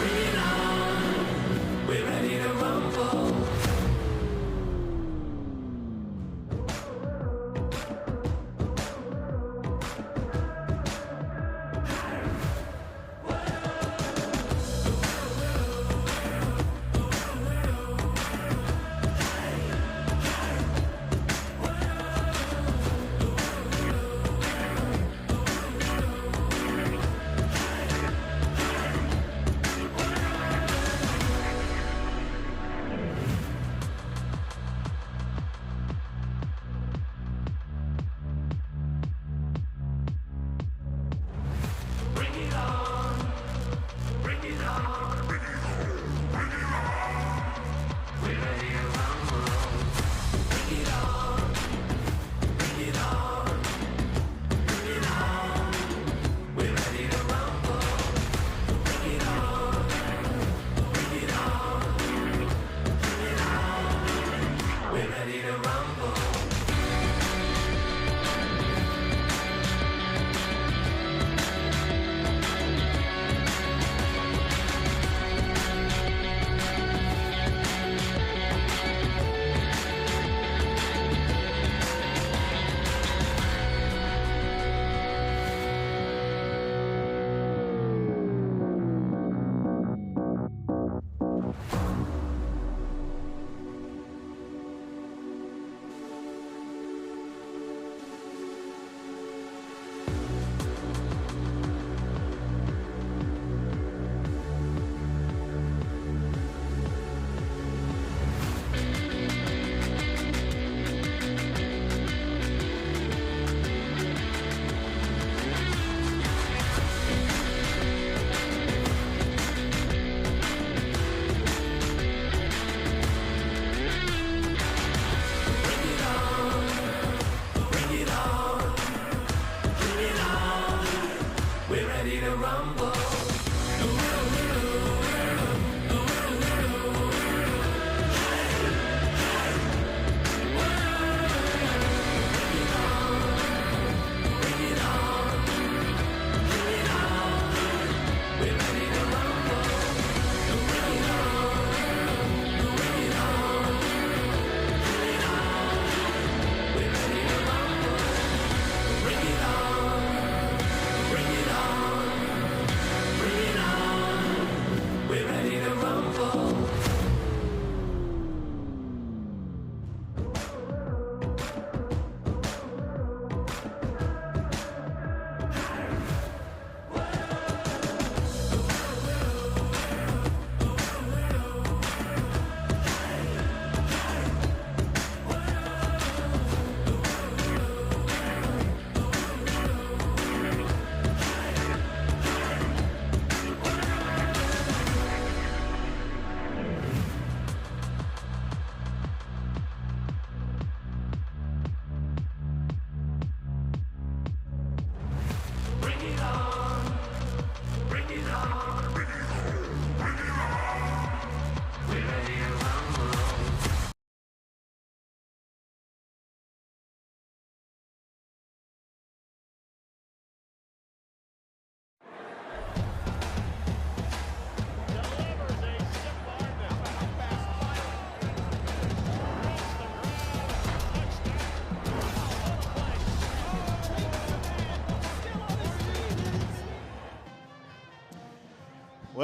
Bring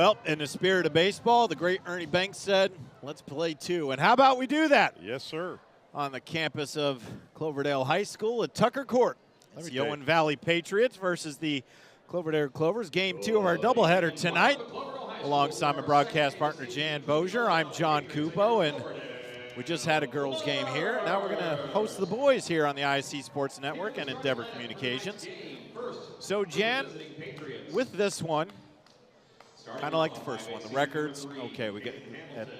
Well, in the spirit of baseball, the great Ernie Banks said, let's play two. And how about we do that? Yes, sir. On the campus of Cloverdale High School at Tucker Court. It's the Owen Valley Patriots versus the Cloverdale Clovers. Game 2 of our doubleheader tonight. Alongside my broadcast partner, Jan Bozier, I'm John Cupo, and we just had a girls' game here. Now we're going to host the boys here on the IHSAA Sports Network and Endeavor Communications. So, Jan, with this one, kind of like the first one, the records. Okay, we get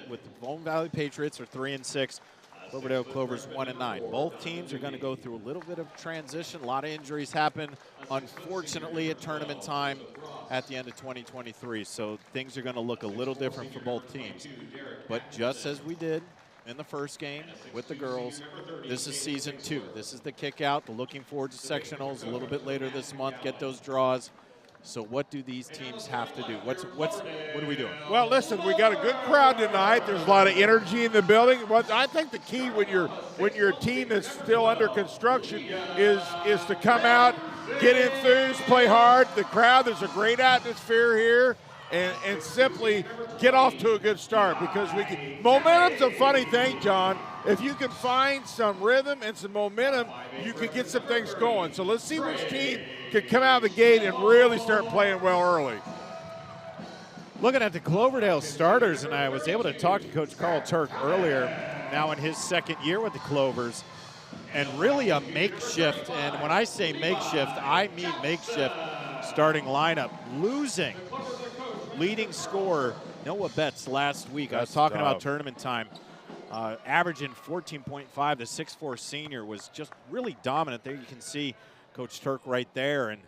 with the Owen Valley Patriots are 3-6. Cloverdale Clovers 1-9. Both teams are going to go through a little bit of transition. A lot of injuries happen, unfortunately, at tournament time at the end of 2023. So things are going to look a little different for both teams. But just as we did in the first game with the girls, this is season 2. This is the kick out. We're looking forward to sectionals a little bit later this month. Get those draws. So what do these teams have to do? What are we doing? Well, listen, we got a good crowd tonight. There's a lot of energy in the building. What I think the key when you're a team that's still under construction is to come out, get enthused, play hard. The crowd, there's a great atmosphere here, and simply get off to a good start because momentum's a funny thing, John. If you can find some rhythm and some momentum, you can get some things going. So let's see which team can come out of the gate and really start playing well early. Looking at the Cloverdale starters, and I was able to talk to Coach Carl Turk earlier, now in his second year with the Clovers, and really a makeshift, and when I say makeshift, I mean makeshift starting lineup. Losing leading scorer Noah Betts last week. I was talking about tournament time. Averaging 14.5, the 6'4" senior was just really dominant. There you can see Coach Turk right there. And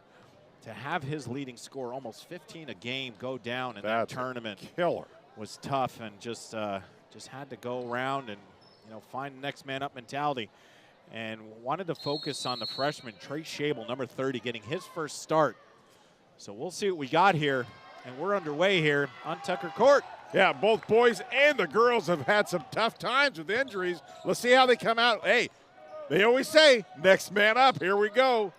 to have his leading score, almost 15 a game, go down in that tournament killer was tough, and just had to go around and find the next man up mentality. And wanted to focus on the freshman, Trey Schabel, number 30, getting his first start. So we'll see what we got here. And we're underway here on Tucker Court. Yeah, both boys and the girls have had some tough times with injuries. Let's see how they come out. Hey, they always say, next man up. Here we go.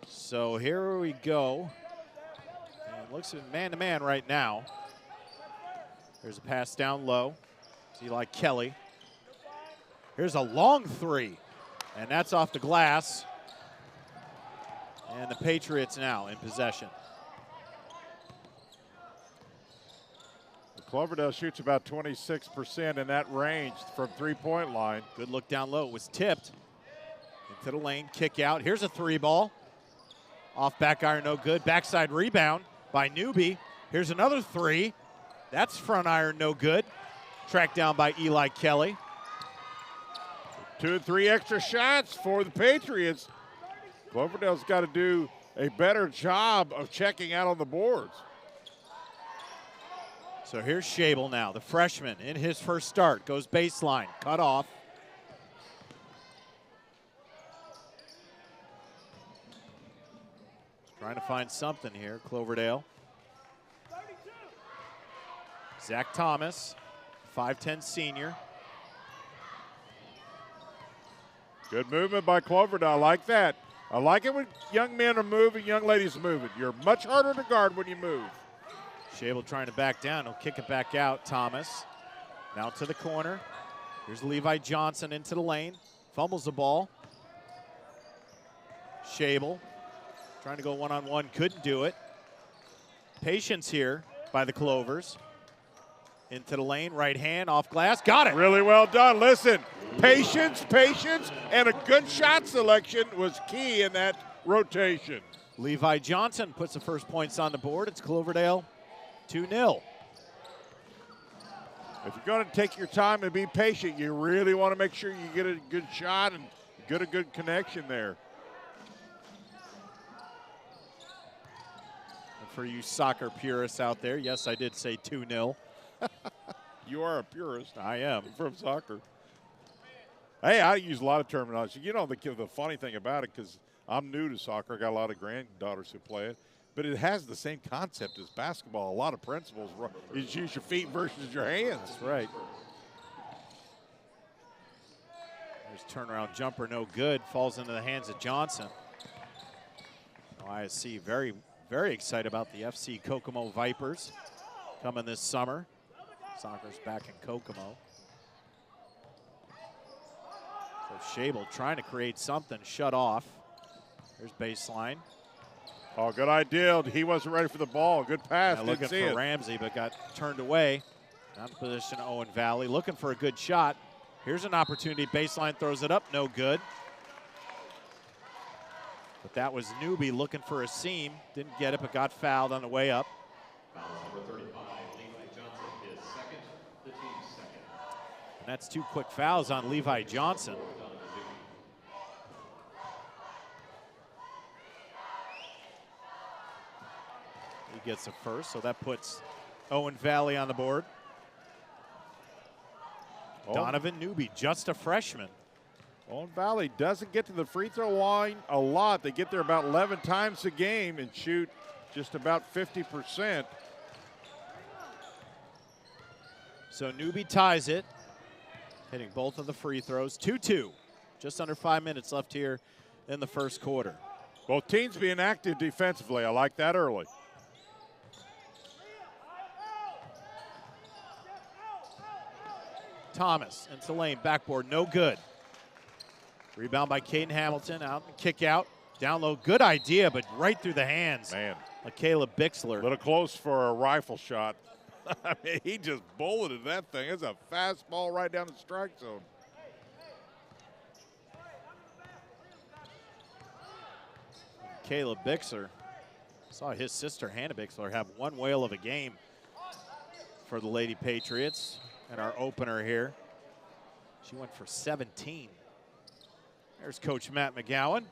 So here we go. And looks at man-to-man right now. There's a pass down low. It's Eli Kelly. Here's a long three, and that's off the glass. And the Patriots now in possession. Cloverdale shoots about 26% in that range from three-point line. Good look down low. It was tipped into the lane. Kick out. Here's a three ball. Off back iron, no good. Backside rebound by Newby. Here's another three. That's front iron, no good. Tracked down by Eli Kelly. 2 and 3 extra shots for the Patriots. Cloverdale's got to do a better job of checking out on the boards. So here's Schabel now, the freshman in his first start. Goes baseline, cut off. Trying to find something here, Cloverdale. Zach Thomas, 5'10" senior. Good movement by Cloverdale. I like that. I like it when young men are moving, young ladies are moving. You're much harder to guard when you move. Schabel trying to back down. He'll kick it back out. Thomas now to the corner. Here's Levi Johnson into the lane. Fumbles the ball. Schabel trying to go one-on-one. Couldn't do it. Patience here by the Clovers. Into the lane. Right hand off glass. Got it. Really well done. Listen. Patience, and a good shot selection was key in that rotation. Levi Johnson puts the first points on the board. It's Cloverdale 2-0. If you're going to take your time and be patient, you really want to make sure you get a good shot and get a good connection there. And for you soccer purists out there, yes, I did say 2-0. You are a purist. I am. From soccer. Hey, I use a lot of terminology. The funny thing about it, because I'm new to soccer, I got a lot of granddaughters who play it, but it has the same concept as basketball. A lot of principles. You use your feet versus your hands. That's right. There's turnaround jumper, no good. Falls into the hands of Johnson. IHSAA very, very excited about the FC Kokomo Vipers coming this summer. Soccer's back in Kokomo. So Schabel trying to create something, shut off. There's baseline. Oh, good idea. He wasn't ready for the ball. Good pass. Yeah, looking for Ramsey, but got turned away. Out of position, Owen Valley looking for a good shot. Here's an opportunity. Baseline throws it up, no good. But that was Newby looking for a seam. Didn't get it, but got fouled on the way up. Foul number 35, Levi Johnson, his second, the team's second. And that's 2 quick fouls on Levi Johnson. He gets a first, so that puts Owen Valley on the board. Oh. Donovan Newby, just a freshman. Owen Valley doesn't get to the free throw line a lot. They get there about 11 times a game and shoot just about 50%. So Newby ties it, hitting both of the free throws. 2-2, just under 5 minutes left here in the first quarter. Both teams being active defensively. I like that early. Thomas into lane, backboard, no good. Rebound by Caden Hamilton, out and kick out. Down low, good idea, but right through the hands. Man. Like Caleb Bixler. A little close for a rifle shot. I mean, he just bulleted that thing. It's a fastball right down the strike zone. Caleb Bixler. Saw his sister, Hannah Bixler, have one whale of a game for the Lady Patriots. And our opener here, she went for 17. There's Coach Matt McGowan.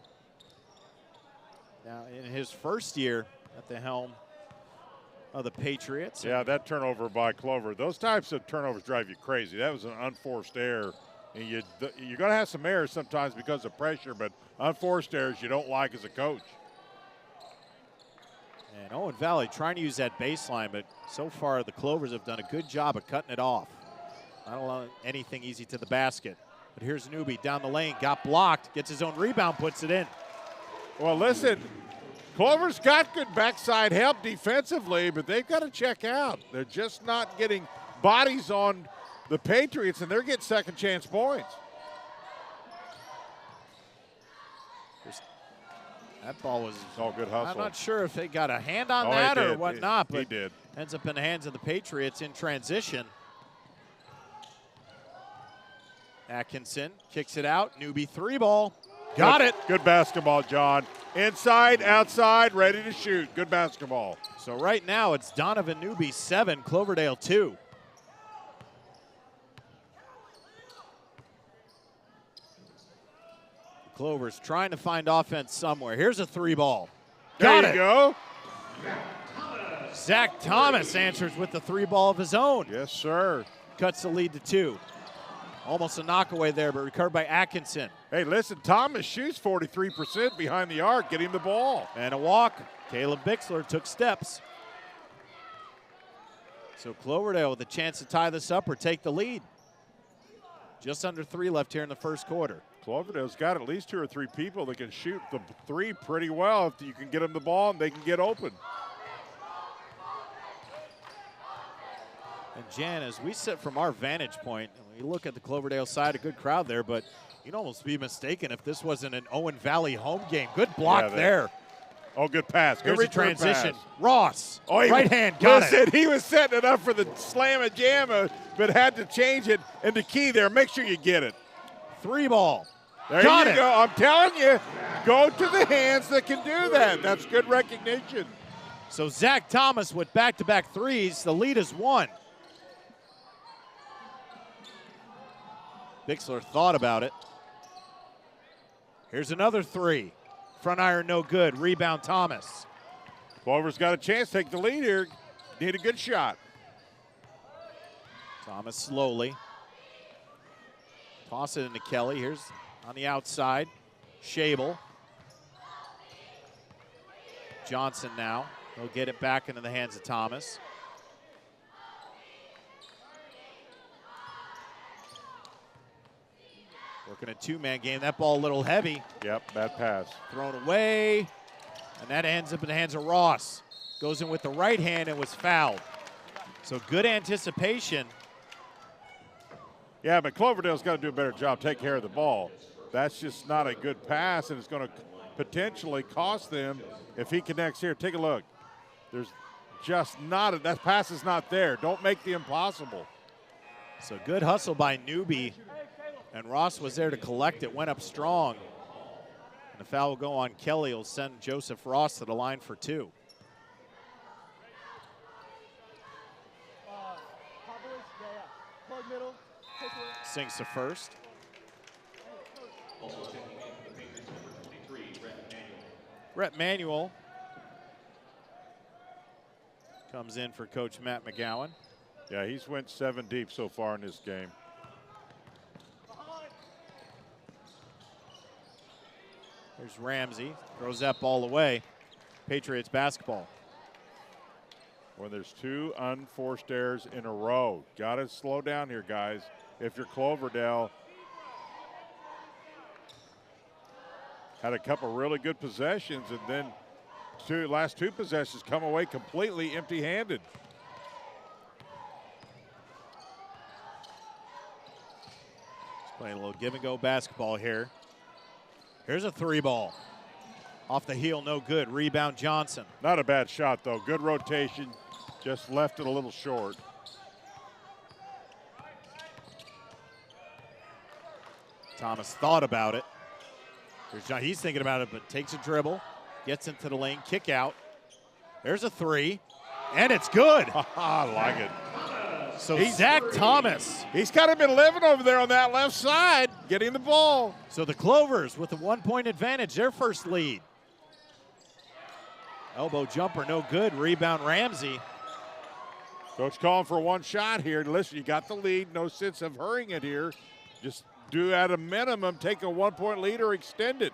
Now in his first year at the helm of the Patriots. Yeah, that turnover by Clover. Those types of turnovers drive you crazy. That was an unforced error. And you're going to have some errors sometimes because of pressure, but unforced errors you don't like as a coach. And Owen Valley trying to use that baseline, but so far the Clovers have done a good job of cutting it off. Not allowing anything easy to the basket. But here's Newby down the lane, got blocked, gets his own rebound, puts it in. Well, listen, Clover's got good backside help defensively, but they've got to check out. They're just not getting bodies on the Patriots, and they're getting second chance points. That ball was all good hustle. I'm not sure if they got a hand on that or whatnot, but he did. Ends up in the hands of the Patriots in transition. Atkinson kicks it out. Newby 3-ball. Got it. Good basketball, John. Inside, outside, ready to shoot. Good basketball. So right now it's Donovan Newby 7, Cloverdale 2. Clovers trying to find offense somewhere. Here's a 3-ball. There you go. Zach Thomas answers with the 3-ball of his own. Yes, sir. Cuts the lead to 2. Almost a knockaway there, but recovered by Atkinson. Hey, listen, Thomas shoots 43% behind the arc. Get him the ball. And a walk. Caleb Bixler took steps. So Cloverdale with a chance to tie this up or take the lead. Just under 3 left here in the first quarter. Cloverdale's got at least 2 or 3 people that can shoot the 3 pretty well if you can get them the ball and they can get open. And Jan, as we sit from our vantage point, and we look at the Cloverdale side, a good crowd there, but you'd almost be mistaken if this wasn't an Owen Valley home game. Good block there. Oh, good pass. Good Here's a transition. Pass. Ross, right hand, got it. He was setting it up for the slam and jam, but had to change it. And the key there, make sure you get it. 3-ball. There you go. I'm telling you, go to the hands that can do that. That's good recognition. So Zach Thomas with back-to-back threes. The lead is 1. Bixler thought about it. Here's another 3. Front iron no good. Rebound Thomas. Clover's got a chance to take the lead here. Need a good shot. Thomas slowly. Toss it into Kelly. Here's on the outside. Schabel. Johnson now. He'll get it back into the hands of Thomas. Working a 2-man game. That ball a little heavy. Yep, bad pass. Thrown away. And that ends up in the hands of Ross. Goes in with the right hand and was fouled. So good anticipation. Yeah, but Cloverdale's got to do a better job taking care of the ball. That's just not a good pass, and it's going to potentially cost them if he connects here. Take a look. There's just not that pass is not there. Don't make the impossible. So good hustle by Newby, and Ross was there to collect it. Went up strong, and the foul will go on Kelly. Will send Joseph Ross to the line for 2. Sinks to first. Also checking in for the Patriots, number 23, Brett Manuel comes in for Coach Matt McGowan. Yeah, he's went 7 deep so far in this game. There's Ramsey, throws that ball away. Patriots basketball. Well, there's 2 unforced errors in a row. Got to slow down here, guys. If you're Cloverdale, had a couple really good possessions, and then last 2 possessions come away completely empty-handed. Playing a little give-and-go basketball here. Here's a 3 ball. Off the heel, no good. Rebound Johnson. Not a bad shot, though. Good rotation. Just left it a little short. Thomas thought about it. Here's John. He's thinking about it, but takes a dribble, gets into the lane, kick out. There's a 3, and it's good. I like it. So Zach Thomas. He's kind of been living over there on that left side, getting the ball. So the Clovers with a 1-point advantage, their first lead. Elbow jumper, no good. Rebound Ramsey. Coach calling for 1 shot here. Listen, you got the lead. No sense of hurrying it here. Just do at a minimum, take a 1-point lead or extend it.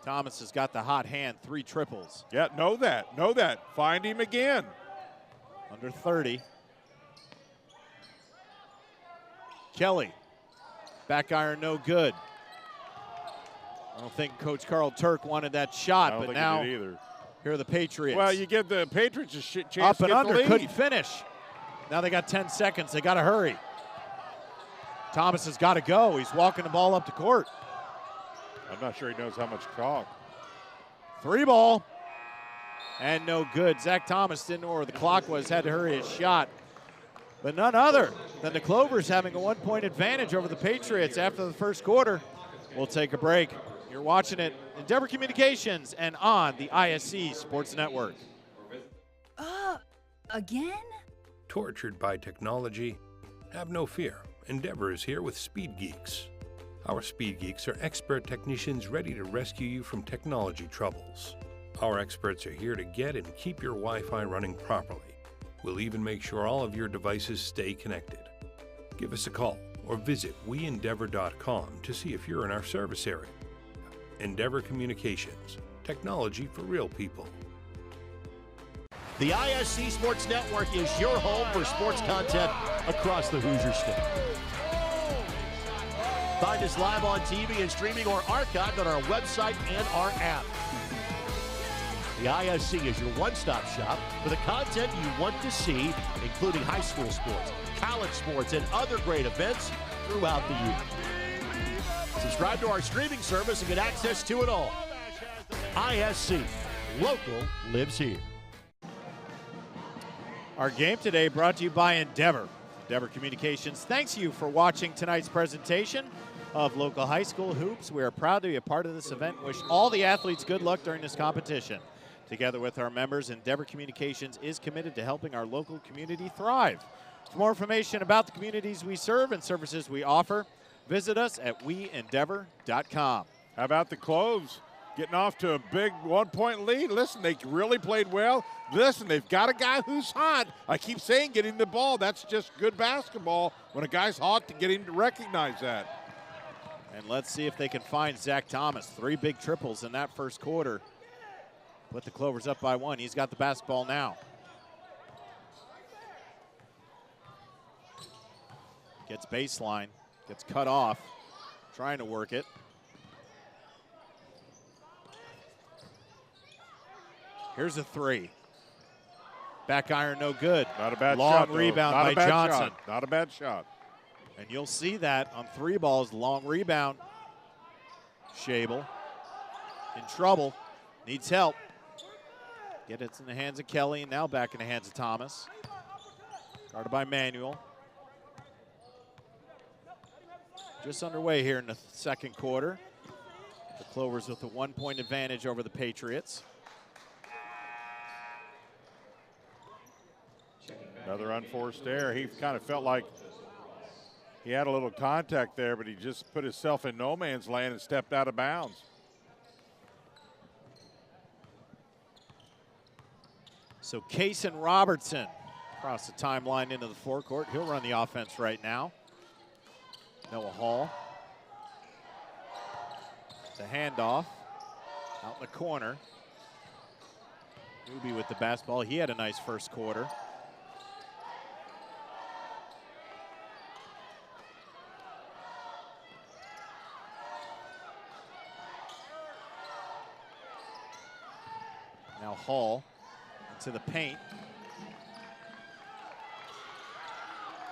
Thomas has got the hot hand, 3 triples. Yeah, know that, know that. Find him again. Under 30. Kelly, back iron, no good. I don't think Coach Carl Turk wanted that shot, but now he did either. Here are the Patriots. Well, you give the Patriots a chance up to and get under, the lead. couldn't finish. Now they got 10 seconds. They got to hurry. Thomas has got to go. He's walking the ball up the court. I'm not sure he knows how much clock. 3 ball. And no good. Zach Thomas didn't know where the clock was, had to hurry his shot. But none other than the Clovers having a 1-point advantage over the Patriots after the first quarter. We'll take a break. You're watching it, Endeavor Communications and on the ISC Sports Network. Again? Tortured by technology? Have no fear. Endeavor is here with Speed Geeks. Our Speed Geeks are expert technicians ready to rescue you from technology troubles. Our experts are here to get and keep your Wi-Fi running properly. We'll even make sure all of your devices stay connected. Give us a call or visit weendeavor.com to see if you're in our service area. Endeavor Communications, technology for real people. The ISC Sports Network is your home for sports content across the Hoosier State. Find us live on TV and streaming or archived on our website and our app. The ISC is your one-stop shop for the content you want to see, including high school sports, college sports, and other great events throughout the year. Subscribe to our streaming service and get access to it all. ISC, local lives here. Our game today brought to you by Endeavor. Endeavor Communications thanks you for watching tonight's presentation of local high school hoops. We are proud to be a part of this event and wish all the athletes good luck during this competition. Together with our members, Endeavor Communications is committed to helping our local community thrive. For more information about the communities we serve and services we offer, visit us at weendeavor.com. How about the Cloves getting off to a big 1-point lead? Listen, they really played well. Listen, they've got a guy who's hot. I keep saying getting the ball. That's just good basketball when a guy's hot to get him to recognize that. And let's see if they can find Zach Thomas. 3 big triples in that first quarter. Put the Clovers up by 1. He's got the basketball now. Gets baseline, gets cut off, trying to work it. Here's a three. Back iron, no good. Not a bad long shot. Long rebound Not by a bad Johnson. Shot. Not a bad shot. And you'll see that on 3 balls, long rebound. Shable in trouble, needs help. Get it in the hands of Kelly, and now back in the hands of Thomas. Guarded by Manuel. Just underway here in the second quarter. The Clovers with a 1-point advantage over the Patriots. Another unforced error. He kind of felt like he had a little contact there, but he just put himself in no man's land and stepped out of bounds. So Kaysen Robertson across the timeline into the forecourt. He'll run the offense right now. Noah Hall. The handoff out in the corner. Newby with the basketball. He had a nice first quarter. Now Hall into the paint.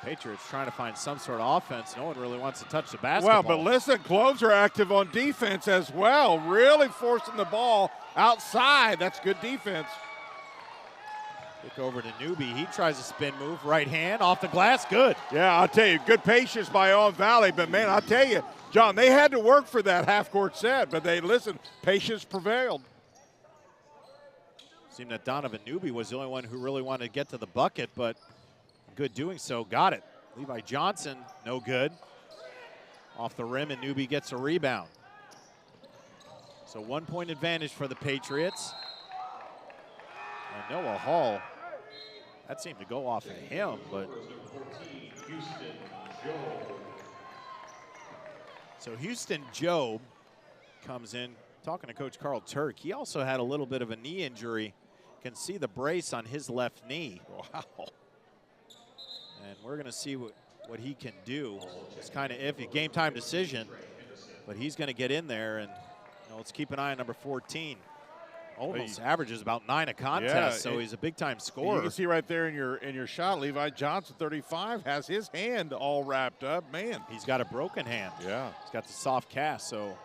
Patriots trying to find some sort of offense. No one really wants to touch the basketball. Well, but listen, Cloves are active on defense as well, really forcing the ball outside. That's good defense. Kick over to Newby. He tries a spin move. Right hand off the glass. Good. Yeah, I'll tell you, good patience by Owen Valley. But, man, I'll tell you, John, they had to work for that half-court set. But listen, patience prevailed. Seemed that Donovan Newby was the only one who really wanted to get to the bucket, but good doing so. Got it. Levi Johnson, no good. Off the rim, and Newby gets a rebound. So 1-point advantage for the Patriots. And Noah Hall, that seemed to go off of him, but. So Houston Job comes in, talking to Coach Carl Turk. He also had a little bit of a knee injury. Can see the brace on his left knee. Wow. And we're going to see what he can do. It's kind of iffy, game time decision, but he's going to get in there, and let's keep an eye on number 14. Almost averages about 9 a contest, so he's a big-time scorer. You can see right there in your shot, Levi Johnson, 35, has his hand all wrapped up. Man, he's got a broken hand. Yeah, he's got the soft cast, so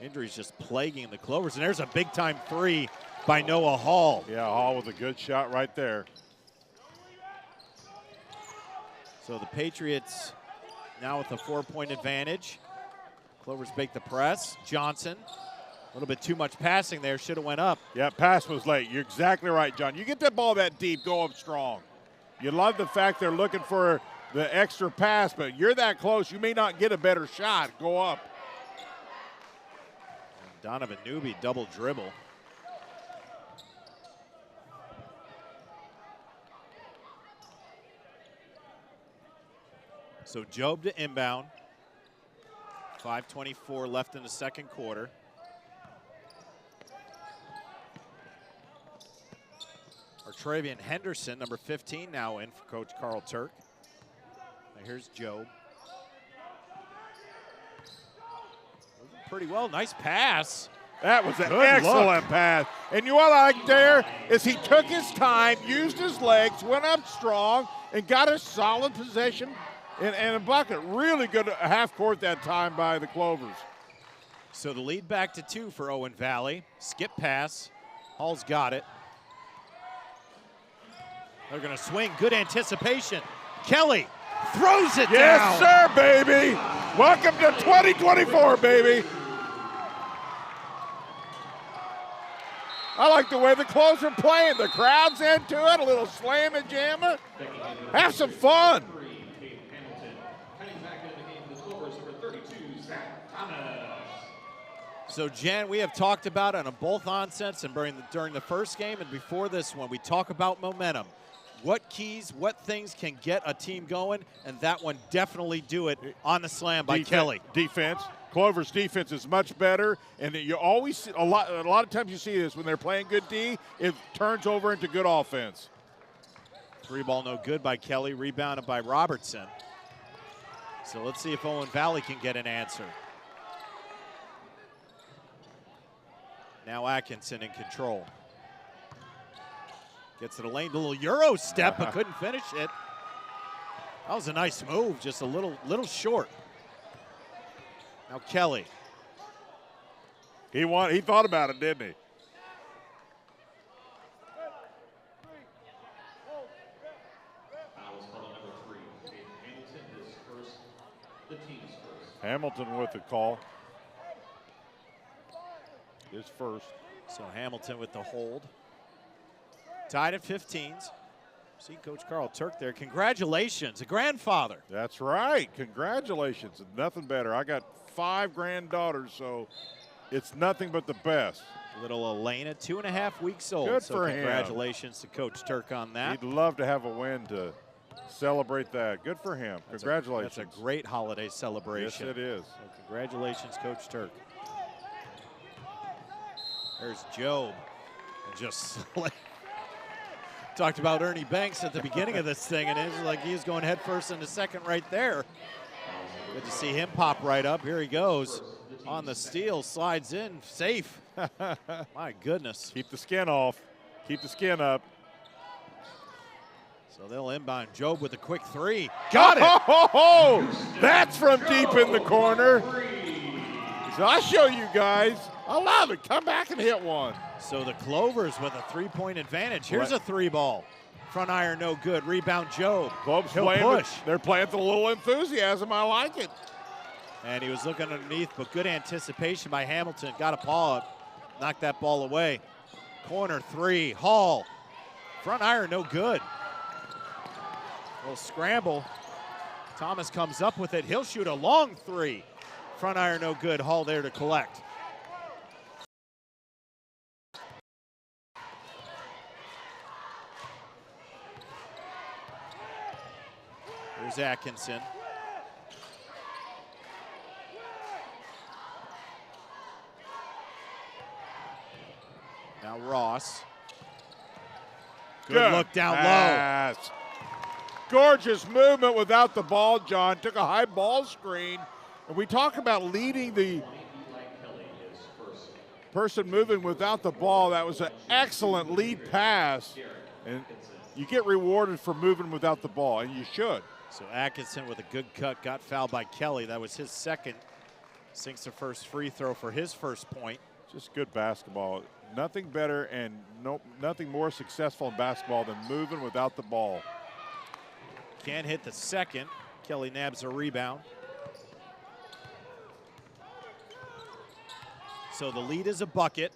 injuries just plaguing the Clovers. And there's a big-time 3 by Noah Hall. Yeah, Hall with a good shot right there. So the Patriots now with a 4-point advantage. Clovers bake the press. Johnson, a little bit too much passing there. Should have went up. Yeah, pass was late. You're exactly right, John. You get that ball that deep, go up strong. You love the fact they're looking for the extra pass, but you're that close, you may not get a better shot. Go up. And Donovan Newby double dribble. So Job to inbound. 5:24 left in the second quarter. Travian Henderson, number 15, now in for Coach Carl Turk. Now here's Job. Moving pretty well, nice pass. That was an excellent pass. And what I like there is he took his time, used his legs, went up strong, and got a solid possession and a bucket. Really good half court that time by the Clovers. So the lead back to 2 for Owen Valley. Skip pass. Hall's got it. They're going to swing. Good anticipation. Kelly throws it down. Yes, sir, baby. Welcome to 2024, baby. I like the way the Clovers are playing. The crowd's into it. A little slam and jammer. Have some fun. So, Jen, we have talked about it on both onsets and during the first game and before this one. We talk about momentum. What keys, what things can get a team going, and that one definitely do it on the slam by Kelly. Defense. Clover's defense is much better, and you always see a lot of times you see this when they're playing good D, it turns over into good offense. 3-ball no good by Kelly, rebounded by Robertson. So let's see if Owen Valley can get an answer. Now Atkinson in control. Gets to the lane, a little Euro step, but couldn't finish it. That was a nice move, just a little short. Now Kelly. He thought about it, didn't he? Fouls called number 3. Hamilton is first. The team's first. Hamilton with the call. His first. So Hamilton with the hold. Tied at 15s. See Coach Carl Turk there. Congratulations, a grandfather. That's right. Congratulations. Nothing better. I got 5 granddaughters, so it's nothing but the best. Little Elena, 2.5 weeks old. Good so for him. Congratulations to Coach Turk on that. He'd love to have a win to celebrate that. Good for him. Congratulations. That's a great holiday celebration. Yes, it is. So congratulations, Coach Turk. There's Job. And just talked about Ernie Banks at the beginning of this thing, and it was like he was going head first into second right there. Good to see him pop right up. Here he goes on the steal, slides in, safe. My goodness. Keep the skin off. Keep the skin up. So they'll inbound Job with a quick 3. Got it! That's from deep in the corner. So I'll show you guys. I love it. Come back and hit one. So the Clovers with a 3-point advantage. Here's a 3-ball. Front iron no good. Rebound Job. Club's He'll playing push. They're playing with a little enthusiasm. I like it. And he was looking underneath, but good anticipation by Hamilton. Got a paw up. Knocked that ball away. Corner 3. Hall. Front iron no good. Little scramble. Thomas comes up with it. He'll shoot a long 3. Front iron no good. Hall there to collect. Here's Atkinson. Now Ross. Good look down low. Gorgeous movement without the ball, John. Took a high ball screen. And we talk about leading the person moving without the ball. That was an excellent lead pass. And you get rewarded for moving without the ball, and you should. So Atkinson with a good cut, got fouled by Kelly. That was his second. Sinks the first free throw for his first point. Just good basketball. Nothing better and nothing more successful in basketball than moving without the ball. Can't hit the second. Kelly nabs a rebound. So the lead is a bucket.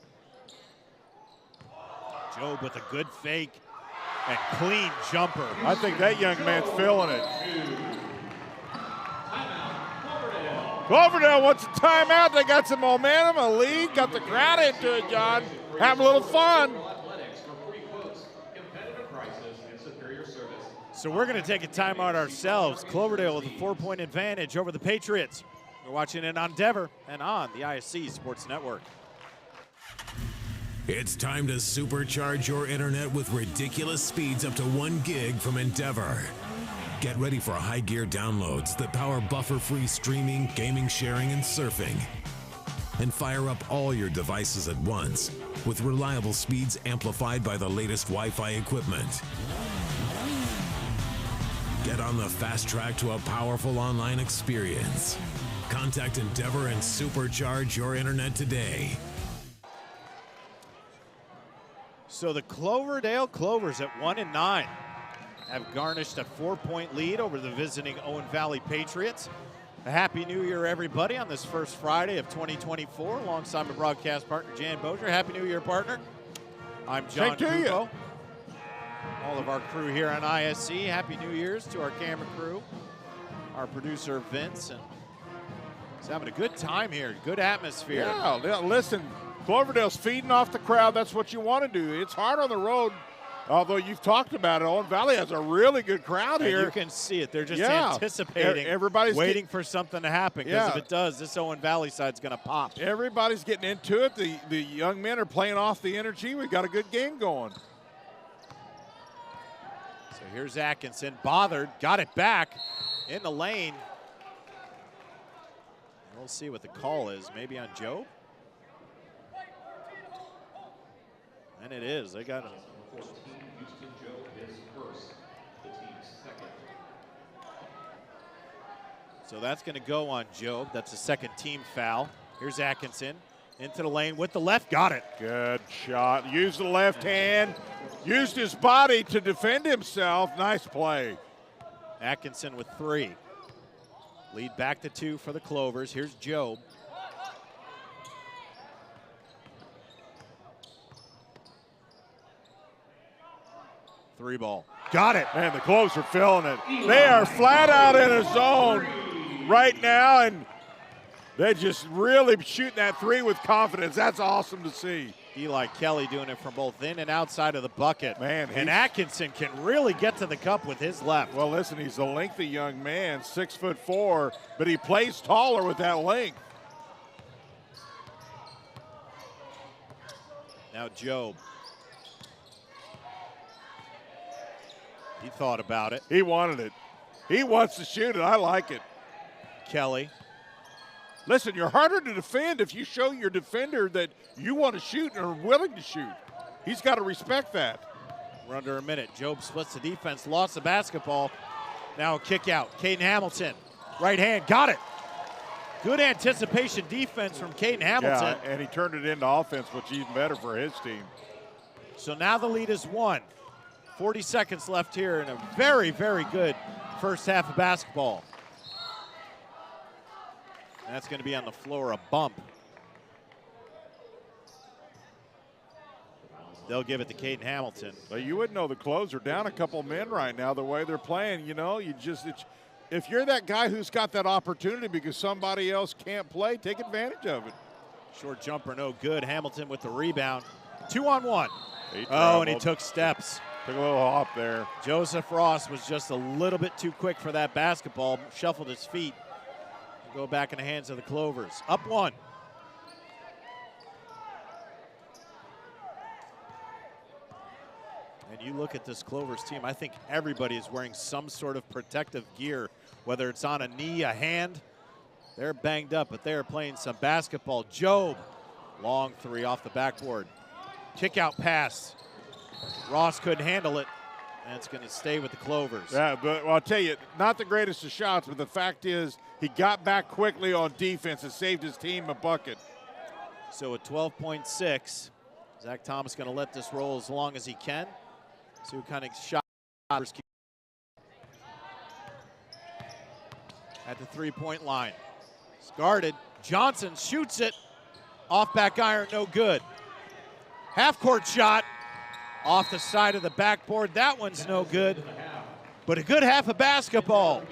Job with a good fake and clean jumper. I think that young man's feeling it. Cloverdale wants a timeout. They got some momentum, a lead, got the crowd into it, John. Have a little fun. So we're going to take a timeout ourselves. Cloverdale with a 4-point advantage over the Patriots. We're watching it on Endeavor and on the IHSAA Sports Network. It's time to supercharge your internet with ridiculous speeds up to 1 gig from Endeavor. Get ready for high gear downloads that power buffer-free streaming, gaming, sharing, and surfing. And fire up all your devices at once with reliable speeds amplified by the latest Wi-Fi equipment. Get on the fast track to a powerful online experience. Contact Endeavor and supercharge your internet today. So the Cloverdale Clovers at 1-9 have garnished a 4-point lead over the visiting Owen Valley Patriots. A happy new year, everybody, on this first Friday of 2024. Alongside my broadcast partner, Jan Bozier. Happy New Year, partner. I'm John Cupo. All of our crew here on ISC. Happy New Year's to our camera crew, our producer, Vince. And he's having a good time here. Good atmosphere. Yeah, listen, Cloverdale's feeding off the crowd. That's what you want to do. It's hard on the road. Although you've talked about it, Owen Valley has a really good crowd here. You can see it. They're just anticipating, everybody's waiting for something to happen. Because if it does, this Owen Valley side's going to pop. Everybody's getting into it. The young men are playing off the energy. We've got a good game going. So here's Atkinson, bothered, got it back in the lane. We'll see what the call is. Maybe on Joe. And it is. They got 14, Houston Joe, his first, the team's second. So that's going to go on Job. That's a second team foul. Here's Atkinson into the lane with the left. Got it. Good shot. Used the left hand. Used his body to defend himself. Nice play. Atkinson with 3. Lead back to 2 for the Clovers. Here's Job. Three ball. Got it. Man, the Clovers are feeling it. They are flat out in a zone right now, and they're just really shooting that 3 with confidence. That's awesome to see. Eli Kelly doing it from both in and outside of the bucket. Man, and Atkinson can really get to the cup with his left. Well, listen, he's a lengthy young man, 6'4", but he plays taller with that length. Now Job. He thought about it. He wanted it. He wants to shoot it. I like it. Kelly. Listen, you're harder to defend if you show your defender that you want to shoot and are willing to shoot. He's got to respect that. We're under a minute. Job splits the defense, lost the basketball. Now a kick out. Caden Hamilton, right hand, got it. Good anticipation defense from Caden Hamilton. Yeah, and he turned it into offense, which is even better for his team. So now the lead is 1. 40 seconds left here in a very, very good first half of basketball. That's going to be on the floor, a bump. They'll give it to Caden Hamilton. Well, you wouldn't know the Clovers are down a couple men right now the way they're playing. You know, if you're that guy who's got that opportunity because somebody else can't play, take advantage of it. Short jumper, no good. Hamilton with the rebound. 2-on-1. Oh, and he took steps. Took a little hop there. Joseph Ross was just a little bit too quick for that basketball, shuffled his feet. Go back in the hands of the Clovers. Up 1. And you look at this Clovers team, I think everybody is wearing some sort of protective gear, whether it's on a knee, a hand. They're banged up, but they're playing some basketball. Job, long 3 off the backboard. Kick out pass. Ross couldn't handle it, and it's going to stay with the Clovers. Yeah, but well, I'll tell you, not the greatest of shots, but the fact is he got back quickly on defense and saved his team a bucket. So at 12.6, Zach Thomas going to let this roll as long as he can. See what kind of shot at the three-point line. It's guarded. Johnson shoots it. Off back iron, no good. Half-court shot off the side of the backboard. That one's no good. But a good half of basketball.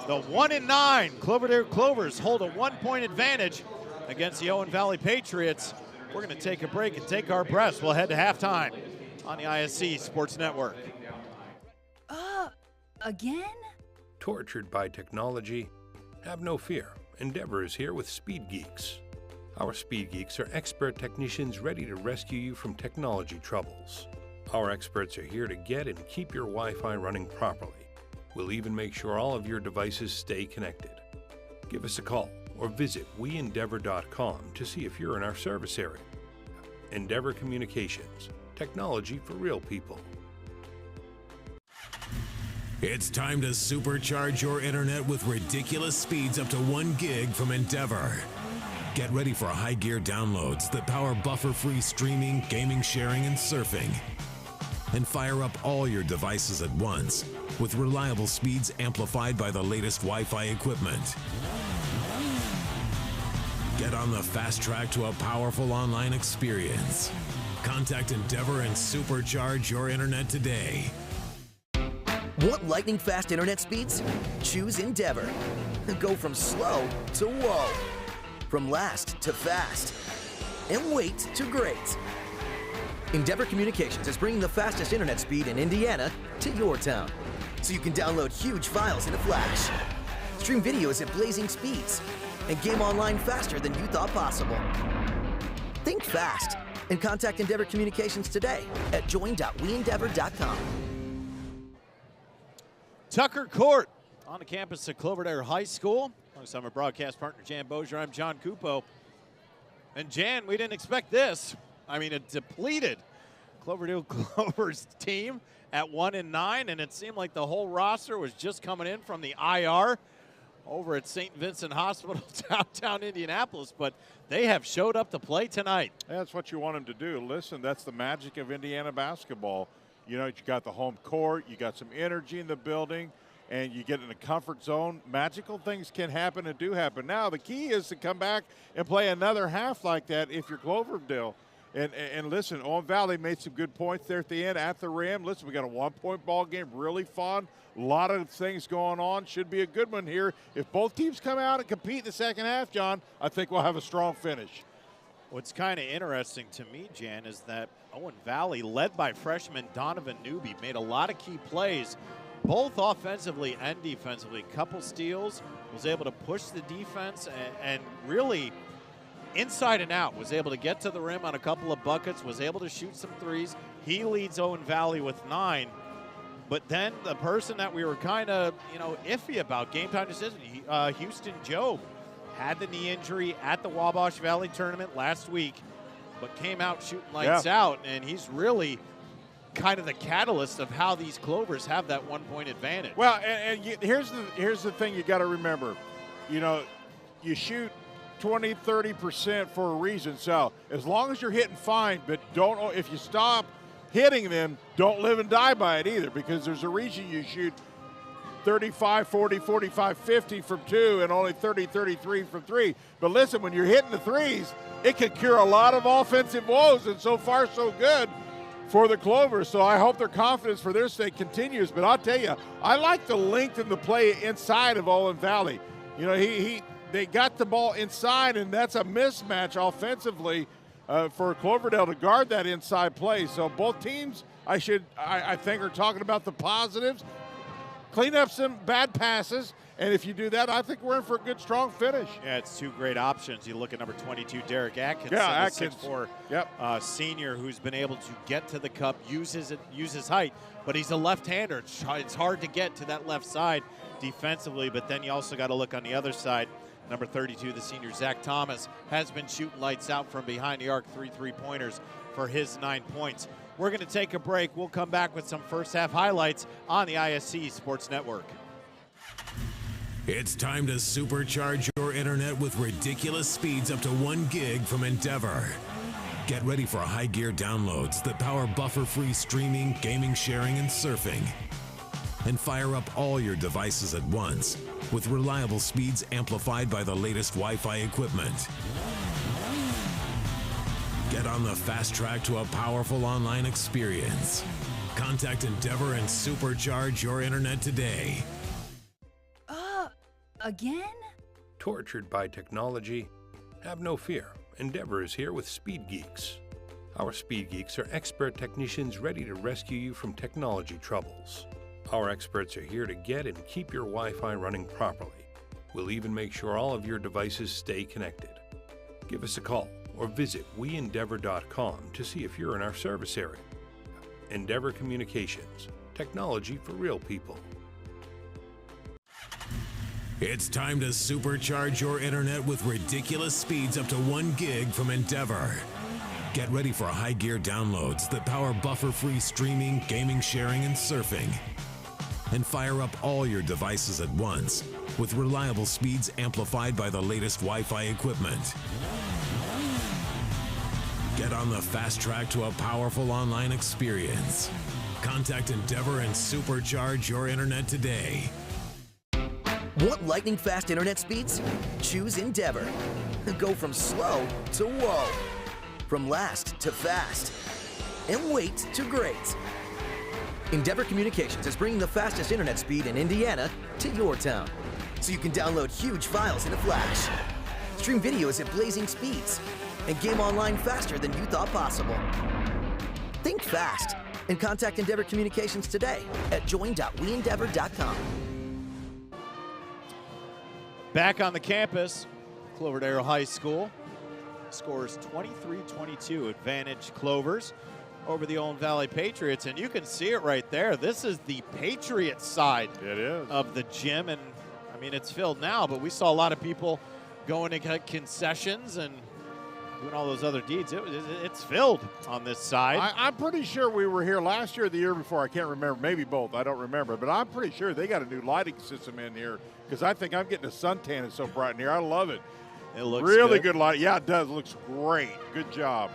The 1-9 Cloverdale Clovers hold a 1-point advantage against the Owen Valley Patriots. We're going to take a break and take our breaths. We'll head to halftime on the ISC Sports Network. Again? Tortured by technology? Have no fear. Endeavor is here with Speed Geeks. Our Speed Geeks are expert technicians ready to rescue you from technology troubles. Our experts are here to get and keep your Wi-Fi running properly. We'll even make sure all of your devices stay connected. Give us a call or visit weendeavor.com to see if you're in our service area. Endeavor Communications. Technology for real people. It's time to supercharge your internet with ridiculous speeds up to 1 gig from Endeavor. Get ready for high gear downloads that power buffer-free streaming, gaming, sharing, and surfing. And fire up all your devices at once with reliable speeds amplified by the latest Wi-Fi equipment. Get on the fast track to a powerful online experience. Contact Endeavor and supercharge your internet today. Want lightning fast internet speeds? Choose Endeavor. Go from slow to whoa. From last to fast. And wait to great. Endeavor Communications is bringing the fastest internet speed in Indiana to your town. So you can download huge files in a flash. Stream videos at blazing speeds. And game online faster than you thought possible. Think fast. And contact Endeavor Communications today at join.weendeavor.com. Tucker Court on the campus of Cloverdale High School. Alongside my broadcast partner, Jan Bozier, I'm John Cupo. And Jan, we didn't expect this. I mean, a depleted Cloverdale Clovers team at 1-9, and it seemed like the whole roster was just coming in from the IR over at St. Vincent Hospital, downtown Indianapolis, but they have showed up to play tonight. That's what you want them to do. Listen, that's the magic of Indiana basketball. You know, you got the home court, you got some energy in the building, and you get in a comfort zone. Magical things can happen and do happen. Now, the key is to come back and play another half like that if you're Cloverdale. And listen, Owen Valley made some good points there at the end, at the rim. Listen, we got a one-point ball game, really fun. A lot of things going on. Should be a good one here. If both teams come out and compete in the second half, John, I think we'll have a strong finish. What's kind of interesting to me, Jan, is that Owen Valley, led by freshman Donovan Newby, made a lot of key plays, both offensively and defensively. Couple steals, was able to push the defense and really inside and out, was able to get to the rim on a couple of buckets, was able to shoot some threes. He leads Owen Valley with 9. But then the person that we were kind of, iffy about, game time decision, Houston Job, had the knee injury at the Wabash Valley tournament last week, but came out shooting lights out, and he's really kind of the catalyst of how these Clovers have that 1-point advantage. Well, here's the thing you got to remember. You shoot 20, 30% for a reason. So as long as you're hitting fine, but if you stop hitting them, don't live and die by it either, because there's a reason you shoot 35, 40, 45, 50 from 2 and only 30, 33 from 3. But listen, when you're hitting the threes, it can cure a lot of offensive woes, and so far so good for the Clovers. So I hope their confidence for their sake continues. But I'll tell you, I like the length and the play inside of Owen Valley. They got the ball inside, and that's a mismatch offensively for Cloverdale to guard that inside play. So both teams, I think, are talking about the positives. Clean up some bad passes, and if you do that, I think we're in for a good, strong finish. Yeah, it's two great options. You look at number 22, Derek Atkins, yeah, the 6'4" senior who's been able to get to the cup, use his height, but he's a left-hander. It's hard to get to that left side defensively, but then you also got to look on the other side. Number 32, the senior, Zach Thomas, has been shooting lights out from behind the arc, 3 3-pointers for his 9 points. We're going to take a break. We'll come back with some first-half highlights on the ISC Sports Network. It's time to supercharge your internet with ridiculous speeds up to 1 gig from Endeavor. Get ready for high gear downloads that power buffer-free streaming, gaming, sharing, and surfing. And fire up all your devices at once with reliable speeds amplified by the latest Wi-Fi equipment. Get on the fast track to a powerful online experience. Contact Endeavor and supercharge your internet today. Again? Tortured by technology? Have no fear. Endeavor is here with Speed Geeks. Our Speed Geeks are expert technicians ready to rescue you from technology troubles. Our experts are here to get and keep your Wi-Fi running properly. We'll even make sure all of your devices stay connected. Give us a call or visit weendeavor.com to see if you're in our service area. Endeavor Communications, technology for real people. It's time to supercharge your internet with ridiculous speeds up to 1 gig from Endeavor. Get ready for high gear downloads that power buffer-free streaming, gaming, sharing, and surfing. And fire up all your devices at once with reliable speeds amplified by the latest Wi-Fi equipment. Get on the fast track to a powerful online experience. Contact Endeavor and supercharge your internet today. Want lightning fast internet speeds? Choose Endeavor. Go from slow to whoa. From last to fast. And wait to great. Endeavor Communications is bringing the fastest internet speed in Indiana to your town. So you can download huge files in a flash. Stream videos at blazing speeds. And game online faster than you thought possible. Think fast and contact Endeavor Communications today at join.weendeavor.com. Back on the campus, Cloverdale High School scores 23-22, advantage Clovers over the Owen Valley Patriots, and you can see it right there. This is the Patriots side of the gym, and I mean, it's filled now, but we saw a lot of people going to get concessions, and doing all those other deeds. It's filled on this side. I'm pretty sure we were here last year or the year before. I can't remember. Maybe both. I don't remember. But I'm pretty sure they got a new lighting system in here because I think I'm getting a suntan. It's so bright in here. I love it. It looks really good light. Yeah, it does. It looks great. Good job.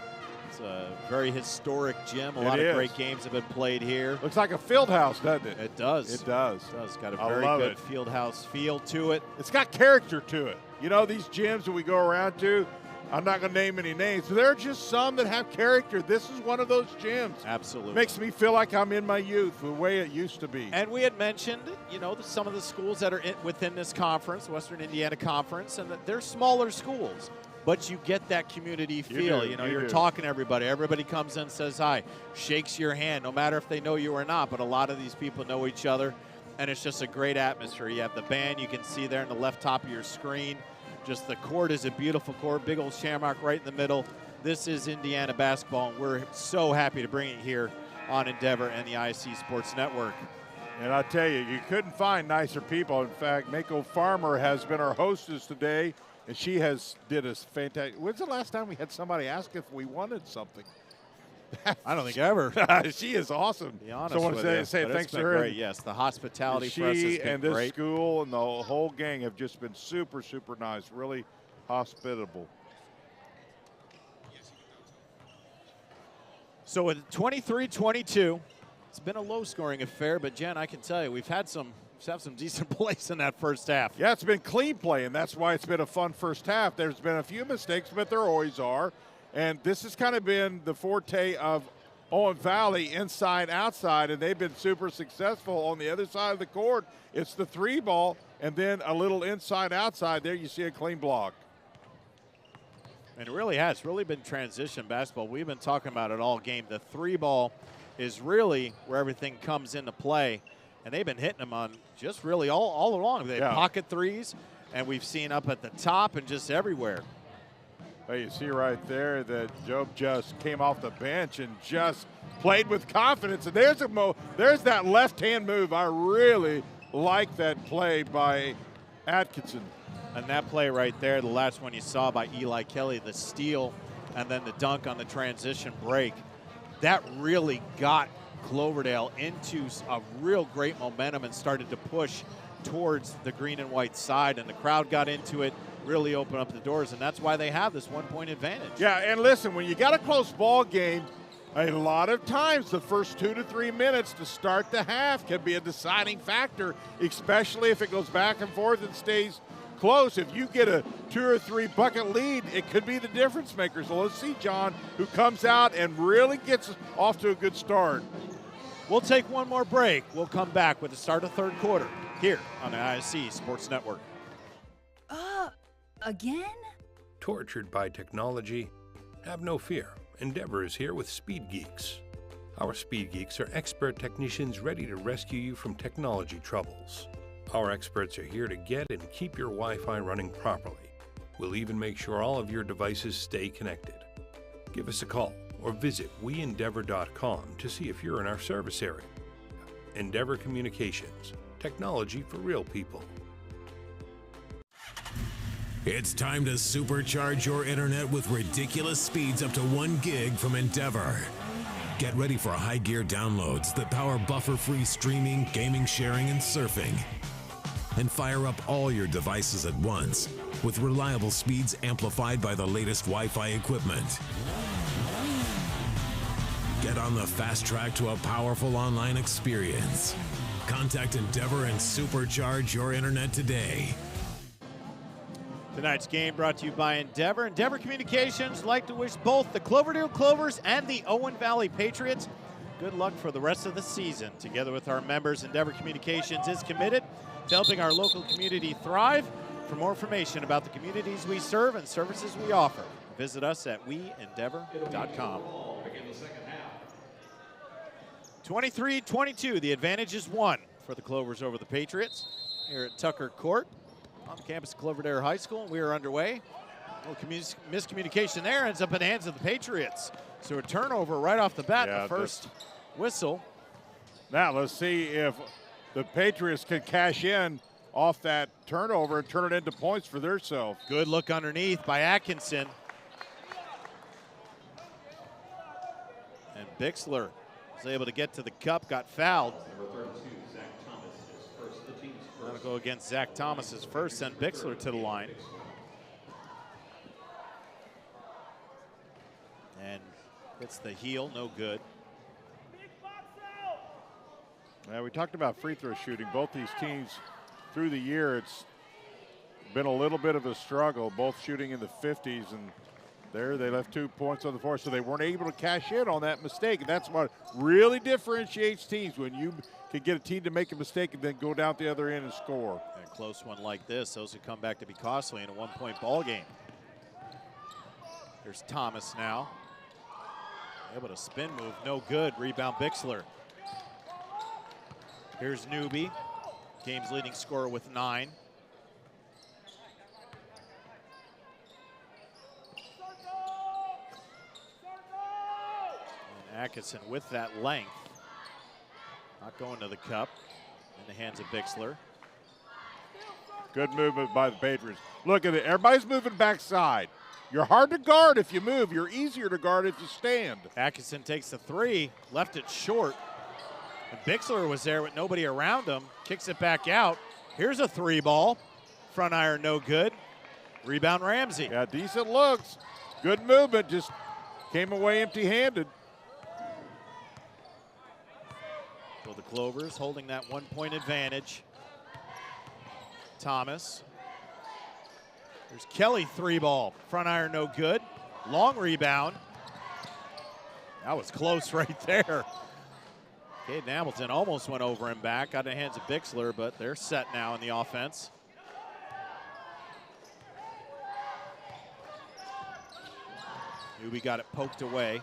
It's a very historic gym. A lot of great games have been played here. Looks like a field house, doesn't it? It does. It does. It does. Got a very good field house feel to it. It's got character to it. You know, these gyms that we go around to, I'm not going to name any names, but there are just some that have character. This is one of those gyms. Absolutely. Makes me feel like I'm in my youth, the way it used to be. And we had mentioned, you know, some of the schools that are within this conference, Western Indiana Conference, and that they're smaller schools. But you get that community feel. You know, you're talking to everybody. Everybody comes in and says hi, shakes your hand, no matter if they know you or not. But a lot of these people know each other, and it's just a great atmosphere. You have the band you can see there in the left top of your screen. Just the court is a beautiful court, big old shamrock right in the middle. This is Indiana basketball, and we're so happy to bring it here on Endeavor and the IHSAA Sports Network. And I tell you, you couldn't find nicer people. In fact, Mako Farmer has been our hostess today, and she has did us fantastic. When's the last time we had somebody ask if we wanted something? I don't think ever. She is awesome. Be honest so I want to say thanks to her. Great. Yes, the hospitality for us has been and this great. school and the whole gang have just been super, super nice, really hospitable. So with 23-22, it's been a low-scoring affair, but Jen, I can tell you, we've had some decent plays in that first half. Yeah, it's been clean play, and that's why it's been a fun first half. There's been a few mistakes, but there always are. And this has kind of been the forte of Owen Valley, inside, outside, and they've been super successful on the other side of the court. It's the three ball, and then a little inside, outside. There you see a clean block. And it really has been transition basketball. We've been talking about it all game. The three ball is really where everything comes into play. And they've been hitting them on just really all along. They have pocket threes, and we've seen up at the top and just everywhere. Well, you see right there that Job just came off the bench and just played with confidence. And there's that left-hand move. I really like that play by Atkinson. And that play right there, the last one you saw by Eli Kelly, the steal and then the dunk on the transition break, that really got Cloverdale into a real great momentum and started to push towards the green and white side, and the crowd got into it, really opened up the doors, and that's why they have this 1-point advantage. Yeah, and listen, when you got a close ball game, a lot of times the first 2 to 3 minutes to start the half can be a deciding factor, especially if it goes back and forth and stays close. If you get a 2 or 3 bucket lead, it could be the difference maker. So let's see John, who comes out and really gets off to a good start. We'll take one more break. We'll come back with the start of third quarter here on the IHSAA Sports Network. Again? Tortured by technology? Have no fear. Endeavor is here with Speed Geeks. Our Speed Geeks are expert technicians ready to rescue you from technology troubles. Our experts are here to get and keep your Wi-Fi running properly. We'll even make sure all of your devices stay connected. Give us a call or visit weendeavor.com to see if you're in our service area. Endeavor Communications, technology for real people. It's time to supercharge your internet with ridiculous speeds up to 1 gig from Endeavor. Get ready for high gear downloads that power buffer-free streaming, gaming, sharing, and surfing. And fire up all your devices at once with reliable speeds amplified by the latest Wi-Fi equipment. Get on the fast track to a powerful online experience. Contact Endeavor and supercharge your internet today. Tonight's game brought to you by Endeavor. Endeavor Communications would like to wish both the Cloverdale Clovers and the Owen Valley Patriots good luck for the rest of the season. Together with our members, Endeavor Communications is committed to helping our local community thrive. For more information about the communities we serve and services we offer, visit us at weendeavor.com. 23-22, the advantage is 1 for the Clovers over the Patriots here at Tucker Court on the campus of Cloverdale High School. We are underway. A little miscommunication there, ends up in the hands of the Patriots. So a turnover right off the bat, the first whistle. Now let's see if the Patriots can cash in off that turnover and turn it into points for themselves. Good look underneath by Atkinson. Bixler was able to get to the cup, got fouled. Number 32, Zach Thomas is first. The team's That'll first. go against Zach Thomas's first, send Bixler to the line. And hits the heel, no good. Yeah, we talked about free throw shooting. Both these teams through the year, it's been a little bit of a struggle, both shooting in the 50s, and there they left 2 points on the floor, so they weren't able to cash in on that mistake. And that's what really differentiates teams, when you can get a team to make a mistake and then go down the other end and score. And a close one like this, those could come back to be costly in a one-point ball game. Here's Thomas now. Able to spin move, no good. Rebound Bixler. Here's Newby, game's leading scorer with 9. And Atkinson with that length. Not going to the cup. In the hands of Bixler. Good movement by the Patriots. Look at it, everybody's moving backside. You're hard to guard if you move. You're easier to guard if you stand. Atkinson takes the 3, left it short. And Bixler was there with nobody around him. Kicks it back out. Here's a 3 ball. Front iron, no good. Rebound Ramsey. Yeah, decent looks. Good movement, just came away empty-handed. So the Clovers holding that 1-point advantage. Thomas. There's Kelly, 3 ball. Front iron, no good. Long rebound. That was close right there. Caden Hamilton almost went over and back. Got in the hands of Bixler, but they're set now in the offense. Newby got it poked away.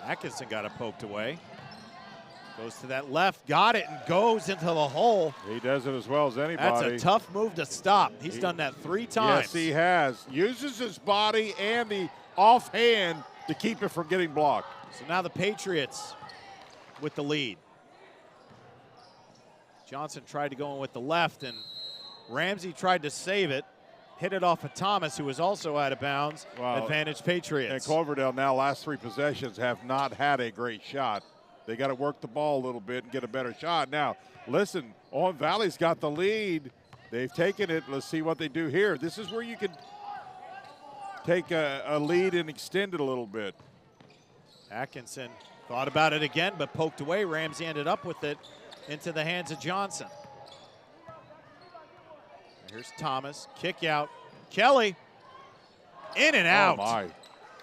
Atkinson got it poked away. Goes to that left, got it, and goes into the hole. He does it as well as anybody. That's a tough move to stop. He's done that 3 times. Yes, he has. Uses his body and the offhand to keep it from getting blocked. So now the Patriots with the lead. Johnson tried to go in with the left, and Ramsey tried to save it. Hit it off of Thomas, who was also out of bounds. Wow. Advantage Patriots. And Cloverdale now, last 3 possessions, have not had a great shot. They got to work the ball a little bit and get a better shot. Now, listen, Owen Valley's got the lead. They've taken it. Let's see what they do here. This is where you can take a lead and extend it a little bit. Atkinson thought about it again, but poked away. Ramsey ended up with it into the hands of Johnson. Here's Thomas, kick out. Kelly, in and out. Oh, my.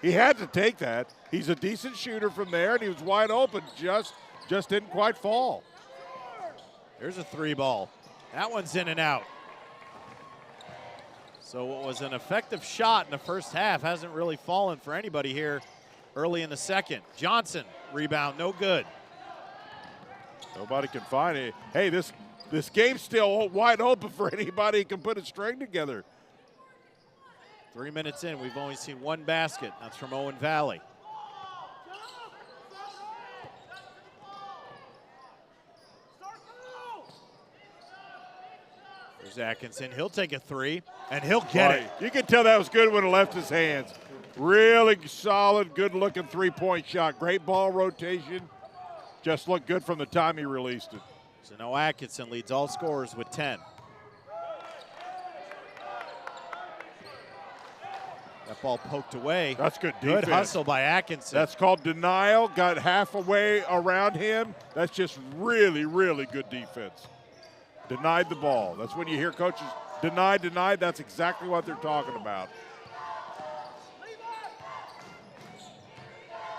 He had to take that. He's a decent shooter from there, and he was wide open, just didn't quite fall. There's a 3 ball. That one's in and out. So what was an effective shot in the first half hasn't really fallen for anybody here early in the second. Johnson, rebound, no good. Nobody can find it. Hey, this game's still wide open for anybody who can put a string together. 3 minutes in, we've only seen 1 basket. That's from Owen Valley. There's Atkinson. He'll take a 3, and he'll get it. You can tell that was good when it left his hands. Really solid, good-looking 3-point shot. Great ball rotation. Just looked good from the time he released it. So now Atkinson leads all scorers with 10. That ball poked away. That's good defense. Good hustle by Atkinson. That's called denial. Got half a way around him. That's just really, really good defense. Denied the ball. That's when you hear coaches denied. That's exactly what they're talking about.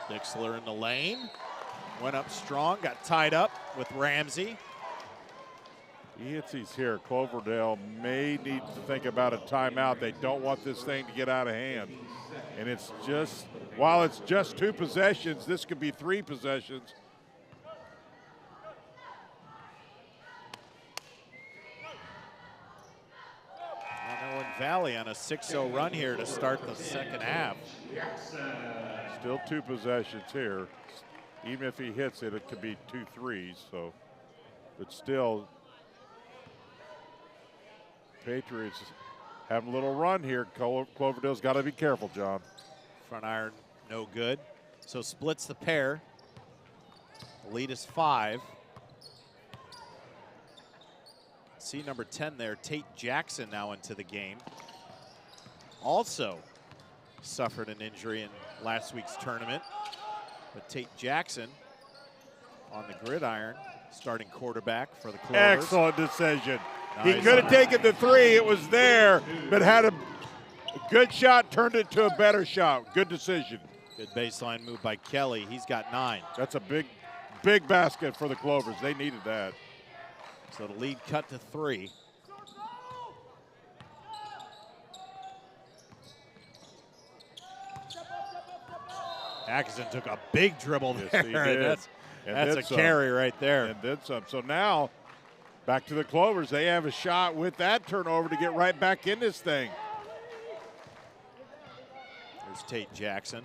Bixler in the lane. Went up strong, got tied up with Ramsey. He hits these here. Cloverdale may need to think about a timeout. They don't want this thing to get out of hand. And it's just, while it's just 2 possessions, this could be 3 possessions. Owen Valley on a 6-0 run here to start the second half. Still 2 possessions here. Even if he hits it, it could be 2 threes. So, but still, Patriots having a little run here. Cloverdale's got to be careful, John. Front iron, no good. So splits the pair. The lead is 5. See number 10 there, Tate Jackson now into the game. Also suffered an injury in last week's tournament. But Tate Jackson on the gridiron, starting quarterback for the Clovers. Excellent decision. Nice. He could have taken the 3. It was there, but had a good shot, turned it to a better shot. Good decision. Good baseline move by Kelly. He's got 9. That's a big basket for the Clovers. They needed that. So the lead cut to 3. Atkinson took a big dribble there. Yes, he did. That's a carry right there. And then some. So now, back to the Clovers. They have a shot with that turnover to get right back in this thing. There's Tate Jackson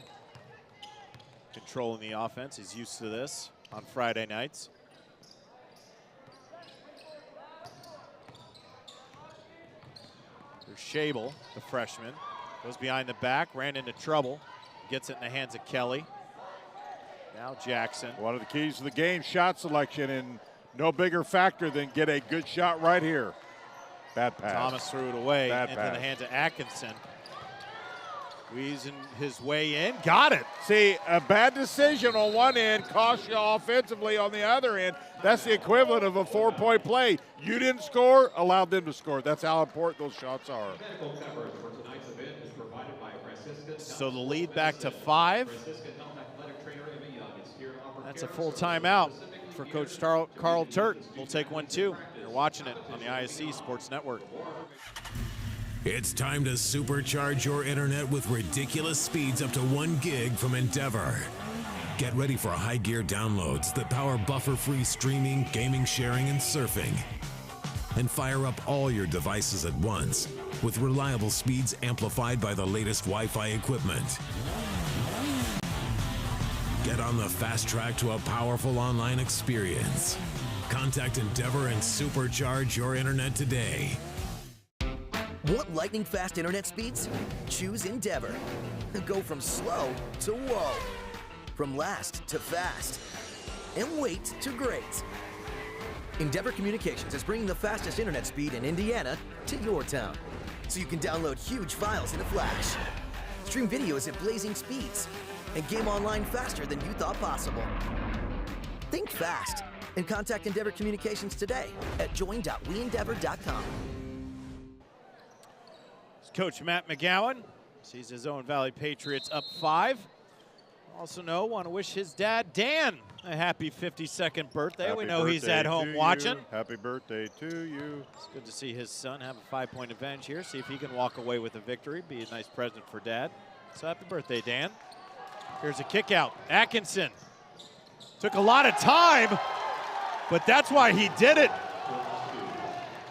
controlling the offense. He's used to this on Friday nights. There's Shable, the freshman. Goes behind the back, ran into trouble. Gets it in the hands of Kelly. Now Jackson. One of the keys to the game, shot selection, and no bigger factor than get a good shot right here. Bad pass. Thomas threw it away Bad into pass. the hands of Atkinson. Weasing his way in, got it. See, a bad decision on one end cost you offensively on the other end. That's the equivalent of a 4-point play. You didn't score, allowed them to score. That's how important those shots are. So the lead back to 5. That's a full timeout for Coach Carl Turk. We'll take one too. You're watching it on the IHSAA Sports Network. It's time to supercharge your internet with ridiculous speeds up to 1 gig from Endeavor. Get ready for high gear downloads that power buffer-free streaming, gaming, sharing, and surfing. And fire up all your devices at once with reliable speeds amplified by the latest Wi-Fi equipment. Get on the fast track to a powerful online experience. Contact Endeavor and supercharge your internet today. Want lightning fast internet speeds? Choose Endeavor. Go from slow to whoa. From last to fast. And wait to great. Endeavor Communications is bringing the fastest internet speed in Indiana to your town. So you can download huge files in a flash. Stream videos at blazing speeds. And game online faster than you thought possible. Think fast and contact Endeavor Communications today at join.weendeavor.com. Coach Matt McGowan sees his Owen Valley Patriots up 5. Also want to wish his dad, Dan, a happy 52nd birthday. We know he's at home watching. Happy birthday to you. It's good to see his son have a 5-point advantage here. See if he can walk away with a victory. Be a nice present for Dad. So happy birthday, Dan. Here's a kick out. Atkinson took a lot of time, but that's why he did it.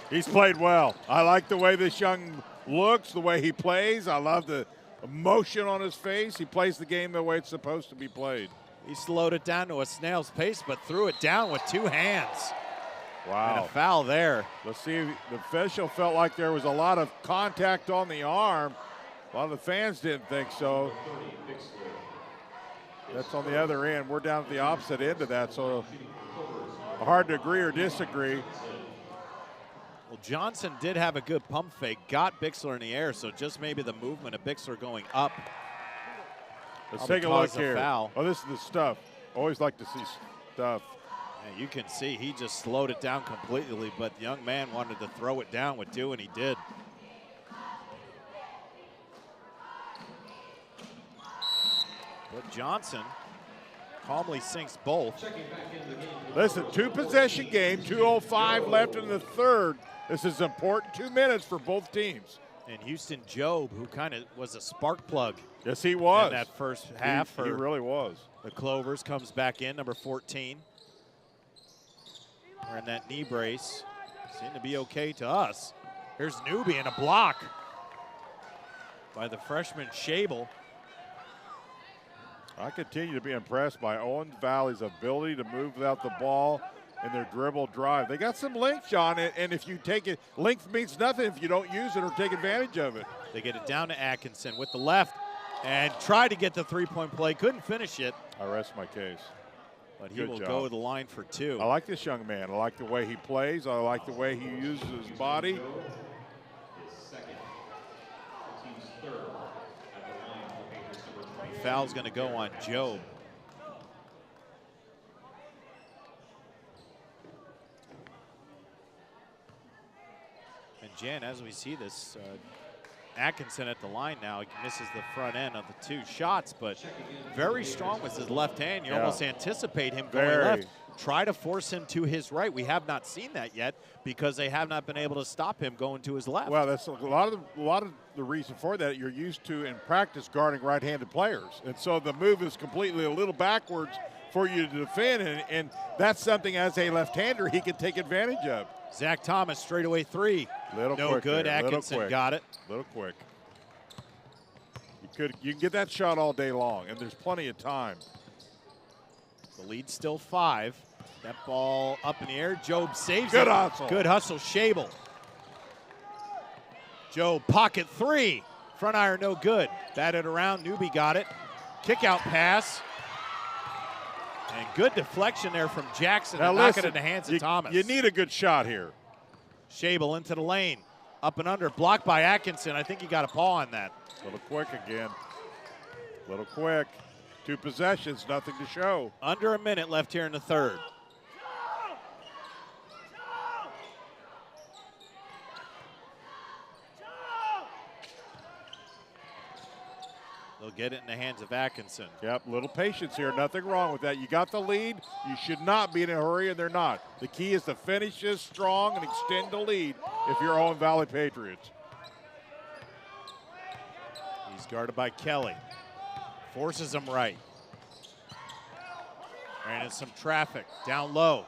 He's played well. I like the way this young looks, the way he plays. I love the emotion on his face. He plays the game the way it's supposed to be played. He slowed it down to a snail's pace, but threw it down with 2 hands. Wow. And a foul there. Let's see, the official felt like there was a lot of contact on the arm. A lot of the fans didn't think so. That's on the other end. We're down at the opposite end of that, so hard to agree or disagree. Well, Johnson did have a good pump fake, got Bixler in the air, so just maybe the movement of Bixler going up. Let's take a look here. Foul. Oh, this is the stuff. Always like to see stuff. And you can see he just slowed it down completely, but the young man wanted to throw it down with 2, and he did. But Johnson calmly sinks both. Listen, 2-possession game, 2:05 left in the third. This is important 2 minutes for both teams. And Houston Jobe, who kind of was a spark plug. Yes, he was. In that first half. He really was. The Clovers comes back in, number 14. Wearing that knee brace. Seemed to be okay to us. Here's Newby in a block by the freshman Shable. I continue to be impressed by Owen Valley's ability to move without the ball in their dribble drive. They got some length, John, and if you take it, length means nothing if you don't use it or take advantage of it. They get it down to Atkinson with the left. And tried to get the three-point play, couldn't finish it. I rest my case. But he Good will job. go to the line for 2. I like this young man. I like the way he plays. I like the way he uses his body. His second. The team's third at the line for Patriots number 20. Foul's going to go on Job. And Jan, as we see this, Atkinson at the line now. He misses the front end of the 2 shots, but very strong with his left hand. You almost anticipate him going left. Try to force him to his right. We have not seen that yet because they have not been able to stop him going to his left. Well, that's a lot of the reason for that. You're used to in practice guarding right-handed players, and so the move is completely a little backwards for you to defend, and that's something as a left-hander he can take advantage of. Zach Thomas straightaway 3. No good. There. Atkinson got it. Little quick. You can get that shot all day long, and there's plenty of time. The lead's still 5. That ball up in the air. Job saves Good it. hustle. Good hustle, Shable. Job pocket 3. Front iron no good. Batted around. Newby got it. Kick out pass. And good deflection there from Jackson to knock it in the hands of Thomas. You need a good shot here. Shable into the lane. Up and under. Blocked by Atkinson. I think he got a paw on that. A little quick again. Little quick. 2 possessions, nothing to show. Under a minute left here in the 3rd. They'll get it in the hands of Atkinson. Yep, little patience here. Nothing wrong with that. You got the lead. You should not be in a hurry, and they're not. The key is to finish this strong and extend the lead if you're Owen Valley Patriots. He's guarded by Kelly. Forces him right. Ran into some traffic. Down low.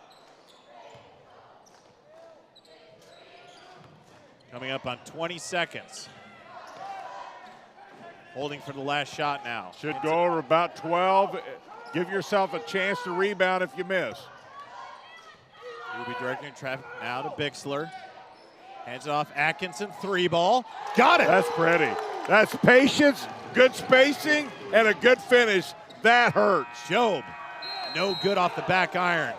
Coming up on 20 seconds. Holding for the last shot now. Should go over about 12. Give yourself a chance to rebound if you miss. He'll be directing traffic now to Bixler. Hands it off Atkinson, 3 ball. Got it. That's pretty. That's patience, good spacing, and a good finish. That hurts. Job, no good off the back iron.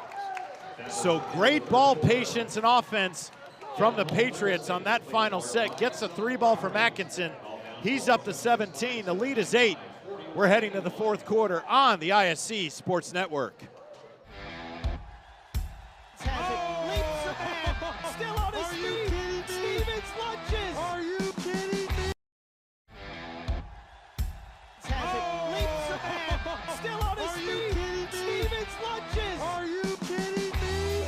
So great ball patience and offense from the Patriots on that final set. Gets a 3 ball from Atkinson. He's up to 17. The lead is 8. We're heading to the 4th quarter on the ISC Sports Network. Still on his feet. Stevens lunges. Are you kidding me? Still on his feet. Stevens lunges. Are you kidding me?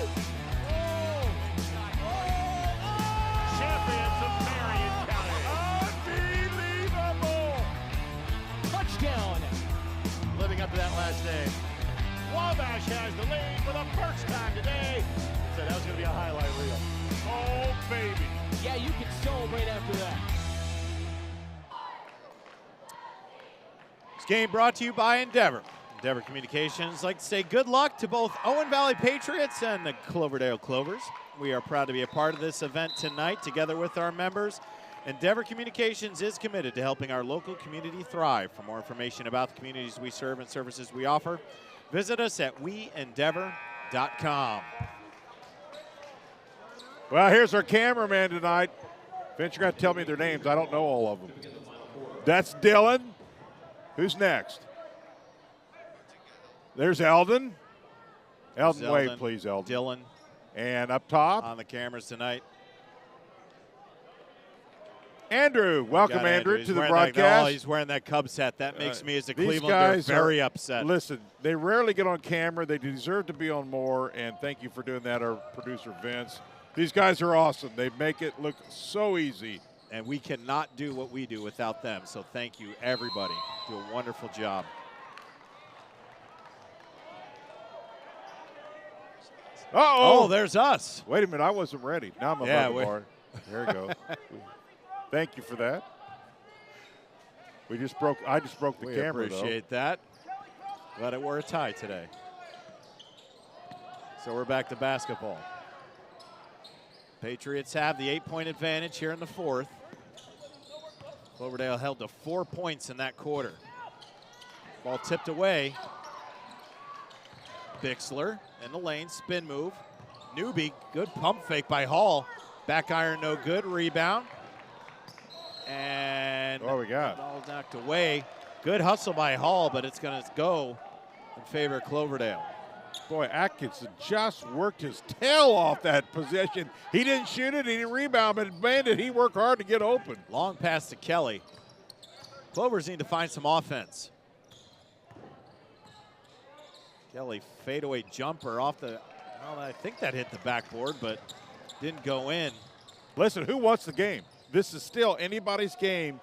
Champions of Marion County. Unbelievable. Touchdown. Living up to that last day. Wabash has the lead for the first time today. Said that was going to be a highlight reel. Oh, baby. Yeah, you can celebrate after that. This game brought to you by Endeavor. Endeavor Communications like to say good luck to both Owen Valley Patriots and the Cloverdale Clovers. We are proud to be a part of this event tonight together with our members. Endeavor Communications is committed to helping our local community thrive. For more information about the communities we serve and services we offer, visit us at weendeavor.com. Well, here's our cameraman tonight. Vince, you're going to tell me their names. I don't know all of them. That's Dylan. Who's next? There's Eldon. Eldon, wave, please, Eldon. Dylan And up top, on the cameras tonight. Andrew. Welcome, Andrew, He's to the wearing broadcast. he's wearing that Cubs hat. That makes me, as a These Clevelander, guys very are, upset. Listen, they rarely get on camera. They deserve to be on more, and thank you for doing that, our producer, Vince. These guys are awesome. They make it look so easy. And we cannot do what we do without them. So thank you, everybody. Do a wonderful job. Uh-oh. Oh, there's us. Wait a minute. I wasn't ready. Now I'm Yeah, above the bar. There we go. Thank you for that. I just broke the We camera, appreciate that. Glad it wore a tie today. So we're back to basketball. Patriots have the 8-point advantage here in the 4th. Cloverdale held to 4 points in that quarter. Ball tipped away. Bixler in the lane, spin move. Newby, good pump fake by Hall. Back iron, no good. Rebound. And what we got? Ball knocked away. Good hustle by Hall, but it's going to go in favor of Cloverdale. Boy, Atkinson just worked his tail off that possession. He didn't shoot it, he didn't rebound, but man, did he work hard to get open. Long pass to Kelly. Clovers need to find some offense. Kelly fadeaway jumper off the, well, I think that hit the backboard, but didn't go in. Listen, who wants the game? This is still anybody's game,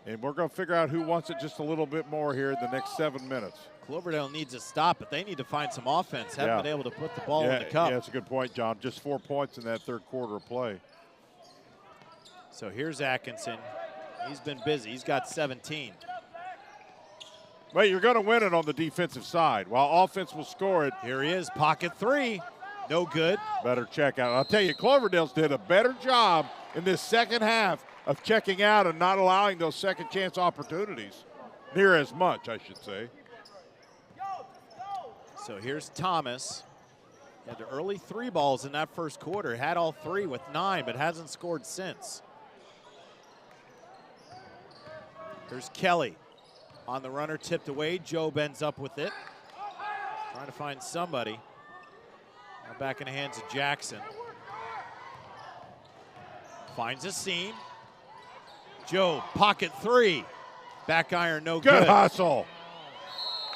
and we're going to figure out who wants it just a little bit more here in the next 7 minutes. Cloverdale needs to stop, but they need to find some offense. Haven't been able to put the ball in the cup. Yeah, that's a good point, John. Just 4 points in that third quarter of play. So here's Atkinson. He's been busy. He's got 17. Well, you're going to win it on the defensive side. While offense will score it. Here he is, pocket three. No good. Better check out. I'll tell you, Cloverdale's did a better job in this second half of checking out and not allowing those second chance opportunities. Near as much, I should say. So here's Thomas. He had the early 3 balls in that first quarter. Had all 3 with 9, but hasn't scored since. Here's Kelly. On the runner, tipped away. Jobe ends up with it. Trying to find somebody. Now back in the hands of Jackson. Finds a seam. Jobe, pocket 3. Back iron, no good. Good hustle.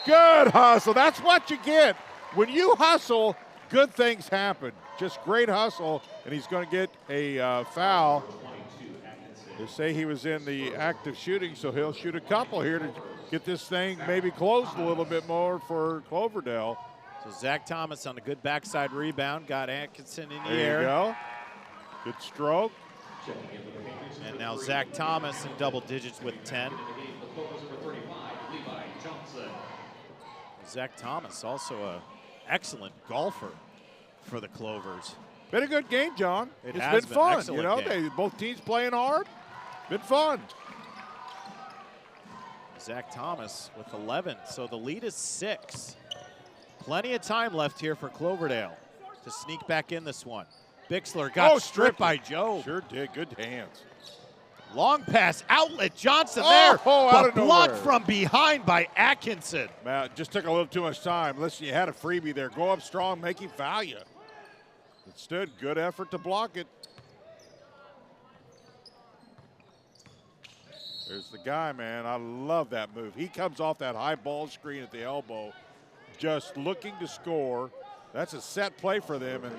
Good hustle. That's what you get. When you hustle, good things happen. Just great hustle, and he's going to get a foul. They say he was in the act of shooting, so he'll shoot a couple here to get this thing maybe closed a little bit more for Cloverdale. So Zach Thomas on a good backside rebound, got Atkinson in the air. There you go. Good stroke. And now Zach Thomas in double digits with 10. Zach Thomas, also an excellent golfer for the Clovers. Been a good game, John. It's been fun. You know, game. both teams playing hard. Been fun. Zach Thomas with 11, so the lead is 6. Plenty of time left here for Cloverdale to sneak back in this one. Bixler got stripped by Joe. Sure did. Good hands. Long pass, outlet, Johnson there, but blocked from behind by Atkinson. Man, just took a little too much time. Listen, you had a freebie there. Go up strong, make him foul you. Instead, good effort to block it. There's the guy, man. I love that move. He comes off that high ball screen at the elbow, just looking to score. That's a set play for them, and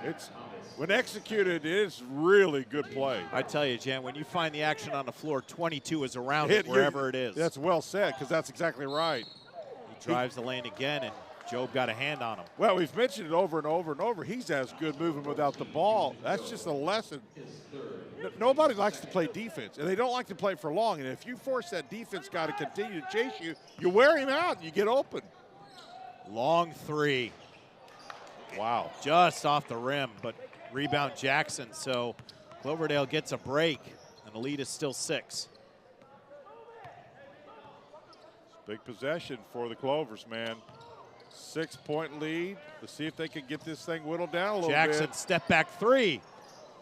it's, when executed, it's really good play. I tell you, Jan, when you find the action on the floor, 22 is around it wherever it is. That's well said, because that's exactly right. He drives the lane again, and Jobe got a hand on him. Well, we've mentioned it over and over and over. He's as good moving without the ball. That's just a lesson. Nobody likes to play defense, and they don't like to play for long. And if you force that defense guy to continue to chase you, you wear him out and you get open. Long 3. Wow. Just off the rim, but rebound Jackson. So Cloverdale gets a break, and the lead is still 6. Big possession for the Clovers, man. 6-point lead. Let's see if they can get this thing whittled down a little bit. Jackson step back 3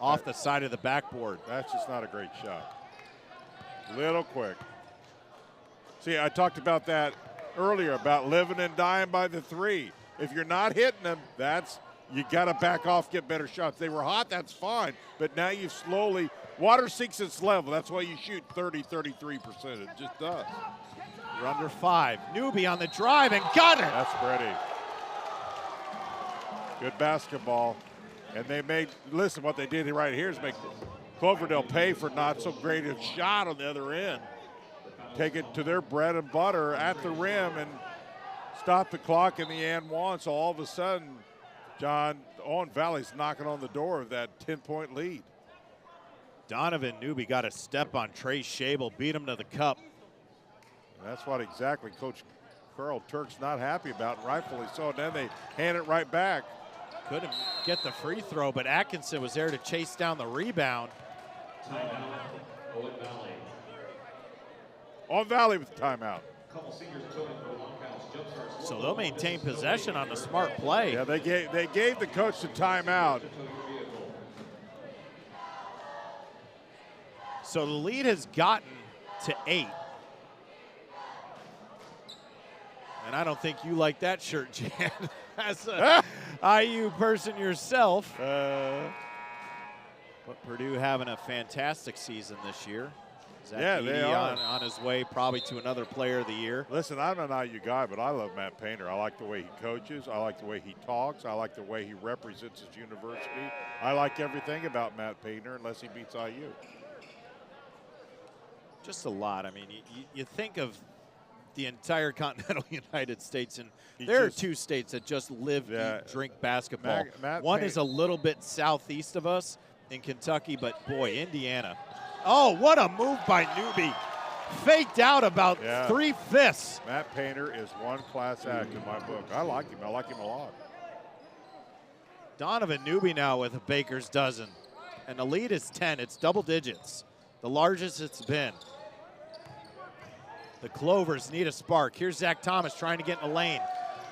off the side of the backboard. That's just not a great shot. Little quick. See, I talked about that earlier, about living and dying by the 3. If you're not hitting them, you got to back off, get better shots. They were hot, that's fine, but now you've slowly, water seeks its level. That's why you shoot 30, 33%. It just does. We're under 5. Newby on the drive and got it. That's pretty. Good basketball. And they made, listen, what they did right here is make Cloverdale pay for not so great a shot on the other end. Take it to their bread and butter at the rim and stop the clock in the and one. So all of a sudden, John, Owen Valley's knocking on the door of that 10-point lead. Donovan Newby got a step on Trey Schabel, beat him to the cup. And that's what exactly Coach Carl Turk's not happy about, and rightfully so. And then they hand it right back. Couldn't get the free throw, but Atkinson was there to chase down the rebound. Owen Valley. On Valley with the timeout. Couple seniors toting for long counts. Jump starts. So they'll maintain possession on the smart play. Yeah, they gave the coach the timeout. So the lead has gotten to 8. And I don't think you like that shirt, Jan, as a IU person yourself. But Purdue having a fantastic season this year. Zach Yeah, they are. on his way probably to another player of the year. Listen, I'm an IU guy, but I love Matt Painter. I like the way he coaches. I like the way he talks. I like the way he represents his university. I like everything about Matt Painter unless he beats IU. Just a lot. I mean, you think of the entire continental United States, and there are 2 states that just live, eat, drink basketball. One is a little bit southeast of us in Kentucky, but boy, Indiana. Oh, what a move by Newby. Faked out about 3/5. Matt Painter is one class act in my book. I like him. I like him a lot. Donovan Newby now with a baker's dozen. And the lead is 10. It's double digits. The largest it's been. The Clovers need a spark. Here's Zach Thomas trying to get in the lane.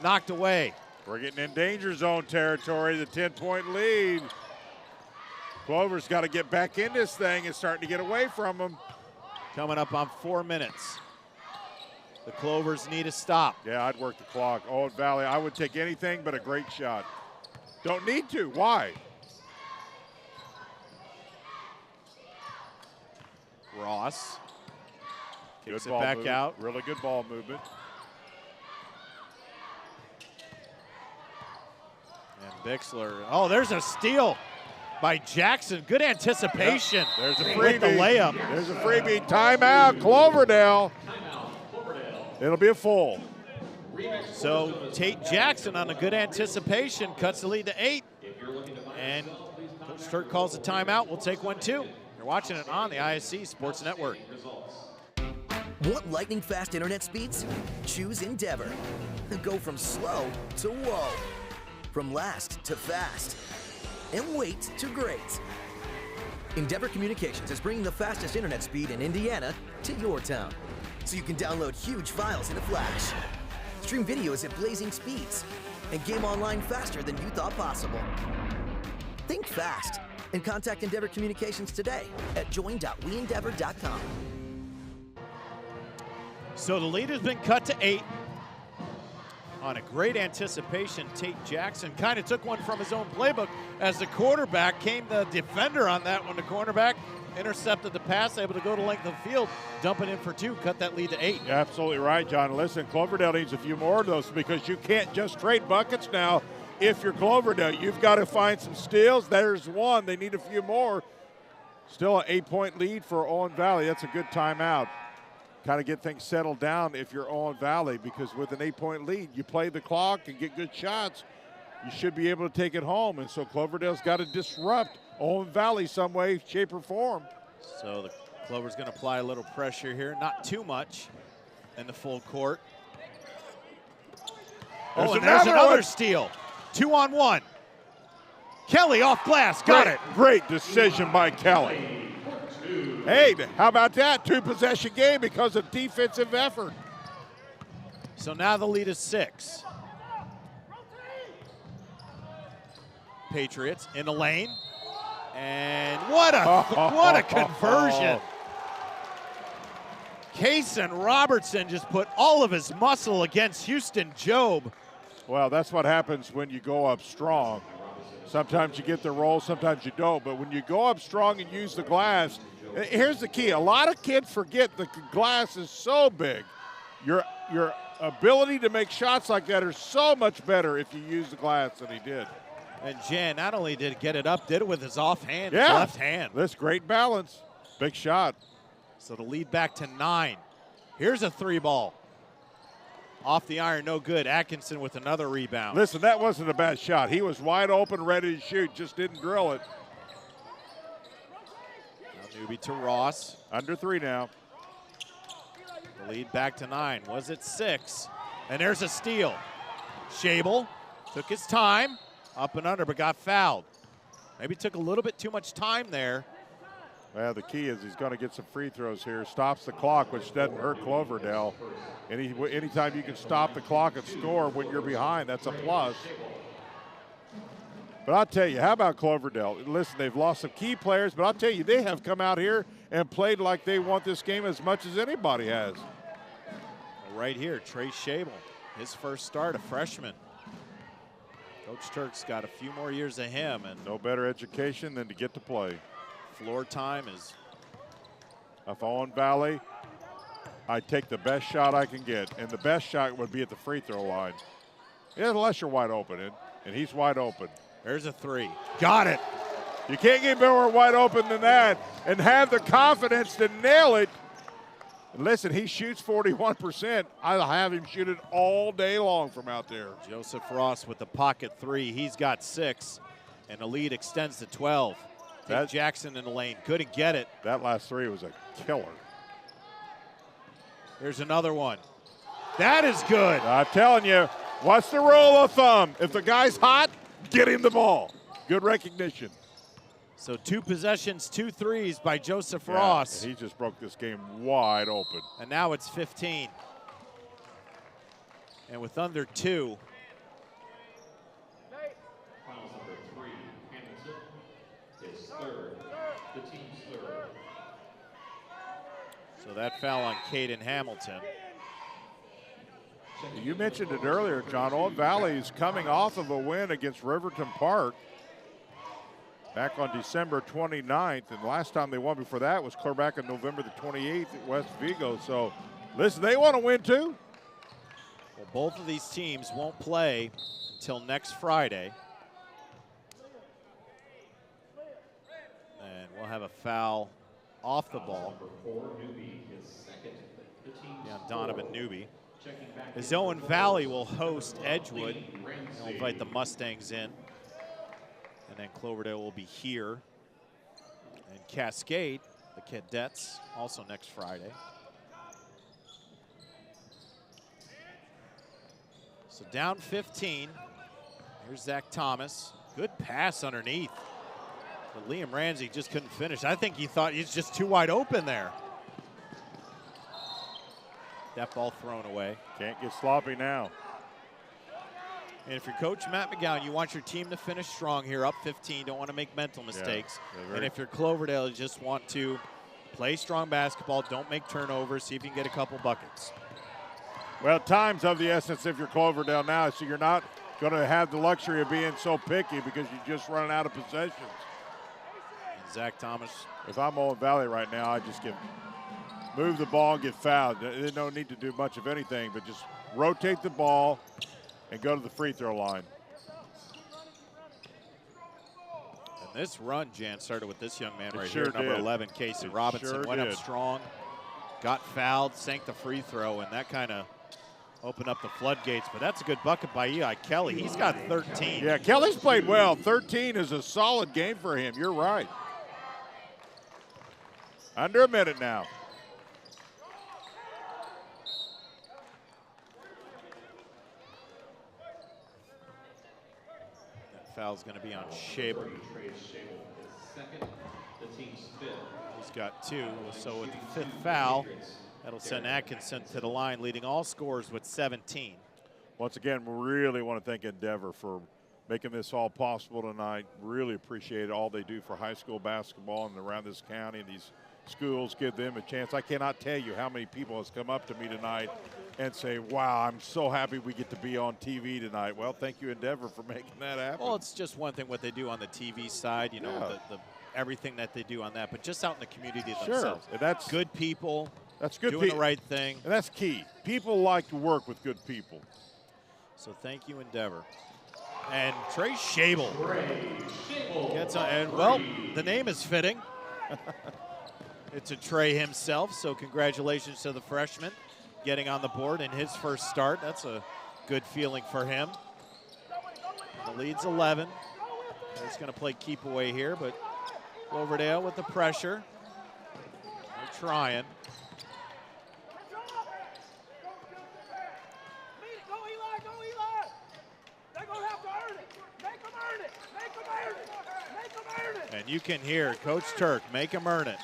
Knocked away. We're getting in danger zone territory, the 10-point lead. Clover's got to get back in this thing and starting to get away from him. Coming up on 4 minutes. The Clovers need a stop. Yeah, I'd work the clock. Owen Valley, I would take anything but a great shot. Don't need to. Why? Ross kicks Good it ball back movement. out. Really good ball movement. And Bixler. Oh, there's a steal by Jackson. Good anticipation. Yep. There's a freebie. With the layup. There's a freebie. Timeout, Cloverdale. It'll be a full. So Tate Jackson on a good anticipation cuts the lead to 8. And Coach Sturt calls a timeout. We'll take one too. You're watching it on the IHSAA Sports Network. Want lightning fast internet speeds? Choose Endeavor. Go from slow to whoa. From last to fast. And wait to great. Endeavor Communications is bringing the fastest internet speed in Indiana to your town. So you can download huge files in a flash. Stream videos at blazing speeds. And game online faster than you thought possible. Think fast and contact Endeavor Communications today at join.weendeavor.com. So the lead has been cut to 8. On a great anticipation, Tate Jackson kind of took one from his own playbook as the quarterback came the defender on that one. The cornerback intercepted the pass, able to go to length of the field, dump it in for 2, cut that lead to 8. You're absolutely right, John. Listen, Cloverdale needs a few more of those because you can't just trade buckets now if you're Cloverdale. You've got to find some steals. There's one. They need a few more. Still an 8-point lead for Owen Valley. That's a good timeout. Kind of get things settled down if you're Owen Valley, because with an 8-point lead, you play the clock and get good shots, you should be able to take it home. And so Cloverdale's got to disrupt Owen Valley some way, shape, or form. So the Clover's going to apply a little pressure here, not too much in the full court. There's And there's another another one. steal. 2-on-1. Kelly off glass, got it. Great decision by Kelly. Hey, how about that? 2-possession game because of defensive effort. So now the lead is 6. Patriots in the lane. And what a conversion. Kaysen Robertson just put all of his muscle against Houston Job. Well, that's what happens when you go up strong. Sometimes you get the roll, sometimes you don't. But when you go up strong and use the glass, here's the key. A lot of kids forget the glass is so big. Your ability to make shots like that are so much better if you use the glass than he did. And Jan not only did get it up, did it with his offhand, Yeah. his left hand. That's great balance. Big shot. So the lead back to 9. Here's a 3-ball. Off the iron, no good. Atkinson with another rebound. Listen, that wasn't a bad shot. He was wide open, ready to shoot, just didn't drill it. Now Newby to Ross. Under 3 now. The lead back to 9. Was it 6? And there's a steal. Schabel took his time, up and under, but got fouled. Maybe took a little bit too much time there. Well, the key is he's going to get some free throws here. Stops the clock, which doesn't hurt Cloverdale. Anytime you can stop the clock and score when you're behind, that's a plus. But I'll tell you, how about Cloverdale? Listen, they've lost some key players, but I'll tell you, they have come out here and played like they want this game as much as anybody has. Right here, Trey Shable, his first start, a freshman. Coach Turk's got a few more years of him. And no better education than to get to play. Floor time is. If Owen Valley, I take the best shot I can get, and the best shot would be at the free throw line. Yeah, unless you're wide open, and he's wide open. There's a three. Got it. You can't get more wide open than that and have the confidence to nail it. And listen, he shoots 41%. I'll have him shoot it all day long from out there. Joseph Ross with the pocket three. He's got 6, and the lead extends to 12. Take Jackson in the lane. Couldn't get it. That last three was a killer. Here's another one. That is good. I'm telling you, what's the rule of thumb? If the guy's hot, get him the ball. Good recognition. So 2 possessions, 2 threes by Joseph Ross. He just broke this game wide open. And now it's 15. And with under 2. Fouls number 3, Hamilton, is third, the team's third. So that foul on Caden Hamilton. You mentioned it earlier, John. Owen Valley is coming off of a win against Riverton Park back on December 29th, and the last time they won before that was clear back on November the 28th at West Vigo. So, listen, they want to win too. Well, both of these teams won't play until next Friday. And we'll have a foul off the ball. Number 4, Newby, is second, the team's Yeah, Donovan Newby. Checking back As Owen Valley will host Edgewood. They'll invite the Mustangs in. And then Cloverdale will be here. And Cascade, the Cadets, also next Friday. So down 15. Here's Zach Thomas. Good pass underneath. But Liam Ramsey just couldn't finish. I think he thought he's just too wide open there. That ball thrown away. Can't get sloppy now. And if you're Coach Matt McGowan, you want your team to finish strong here, up 15. Don't want to make mental mistakes. And if you're Cloverdale, you just want to play strong basketball. Don't make turnovers. See if you can get a couple buckets. Well, time's of the essence if you're Cloverdale now, so you're not going to have the luxury of being so picky because you're just running out of possessions. And Zach Thomas. If I'm Owen Valley right now, I just move the ball and get fouled. They don't need to do much of anything, but just rotate the ball and go to the free throw line. And this run, Jan, started with this young man right sure here, number did. 11, Casey Robinson. Sure Went did. up strong, got fouled, sank the free throw, and that kind of opened up the floodgates. But that's a good bucket by Eli Kelly. He's got 13. Yeah, Kelly's played well. 13 is a solid game for him. You're right. Under a minute now. Foul's going to be on Shable. Trey Shable is second, the team's fifth. He's got 2, so with the 5th foul, that'll send Atkinson to the line, leading all scorers with 17. Once again, we really want to thank Endeavor for making this all possible tonight. Really appreciate all they do for high school basketball and around this county and these schools, give them a chance. I cannot tell you how many people has come up to me tonight and say, wow, I'm so happy we get to be on TV tonight. Well, thank you, Endeavor, for making that happen. Well, it's just one thing what they do on the TV side, you know, the everything that they do on that, but just out in the community themselves. And that's good people. That's good. Doing the right thing. And that's key. People like to work with good people. So thank you, Endeavor. And Trey Shable gets on, and well, the name is fitting. It's a Trey himself, so congratulations to the freshman getting on the board in his first start. That's a good feeling for him. The lead's 11. He's going to play keep away here, but Cloverdale with the pressure. They're trying. And you can hear Coach Turk make them earn it.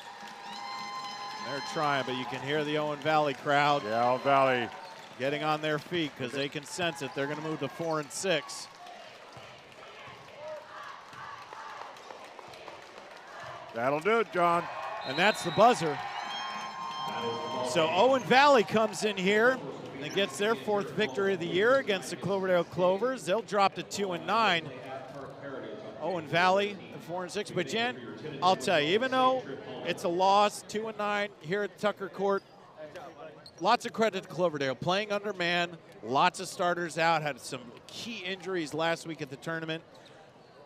They're trying, but you can hear the Owen Valley crowd. Yeah, Owen Valley getting on their feet because they can sense it. They're going to move to 4 and 6. That'll do it, John. And that's the buzzer. So Owen Valley comes in here and gets their 4th victory of the year against the Cloverdale Clovers. They'll drop to 2 and 9. Owen Valley, 4 and 6. But Jen, I'll tell you, even though it's a loss, 2 and 9 here at Tucker Court, lots of credit to Cloverdale. Playing under man, lots of starters out, had some key injuries last week at the tournament.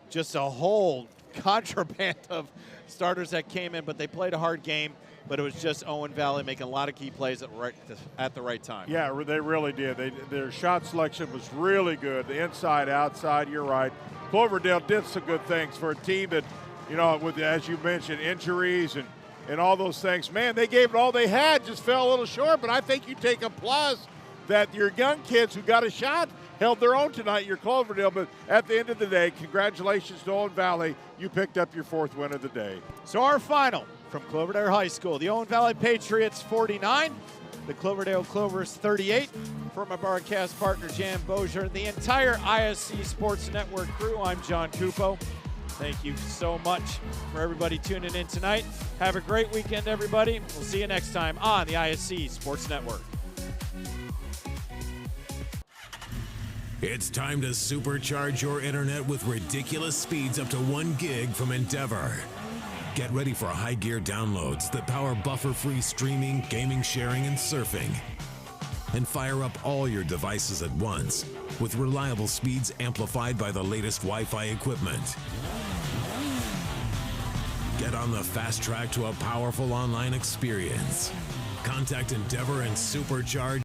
Just a whole contraband of starters that came in, but they played a hard game. But it was just Owen Valley making a lot of key plays at the right time. Yeah, they really did. Their shot selection was really good. The inside, outside, you're right. Cloverdale did some good things for a team that, you know, with, as you mentioned, injuries and all those things. Man, they gave it all they had, just fell a little short. But I think you take a plus that your young kids who got a shot held their own tonight, your Cloverdale. But at the end of the day, congratulations to Owen Valley. You picked up your 4th win of the day. So our final from Cloverdale High School, the Owen Valley Patriots 49, the Cloverdale Clovers 38. For my broadcast partner, Jan Bozier, and the entire ISC Sports Network crew, I'm John Cupo. Thank you so much for everybody tuning in tonight. Have a great weekend, everybody. We'll see you next time on the ISC Sports Network. It's time to supercharge your internet with ridiculous speeds up to 1 gig from Endeavor. Get ready for high gear downloads that power buffer-free streaming, gaming, sharing, and surfing. And fire up all your devices at once with reliable speeds amplified by the latest Wi-Fi equipment. Get on the fast track to a powerful online experience. Contact Endeavor and supercharge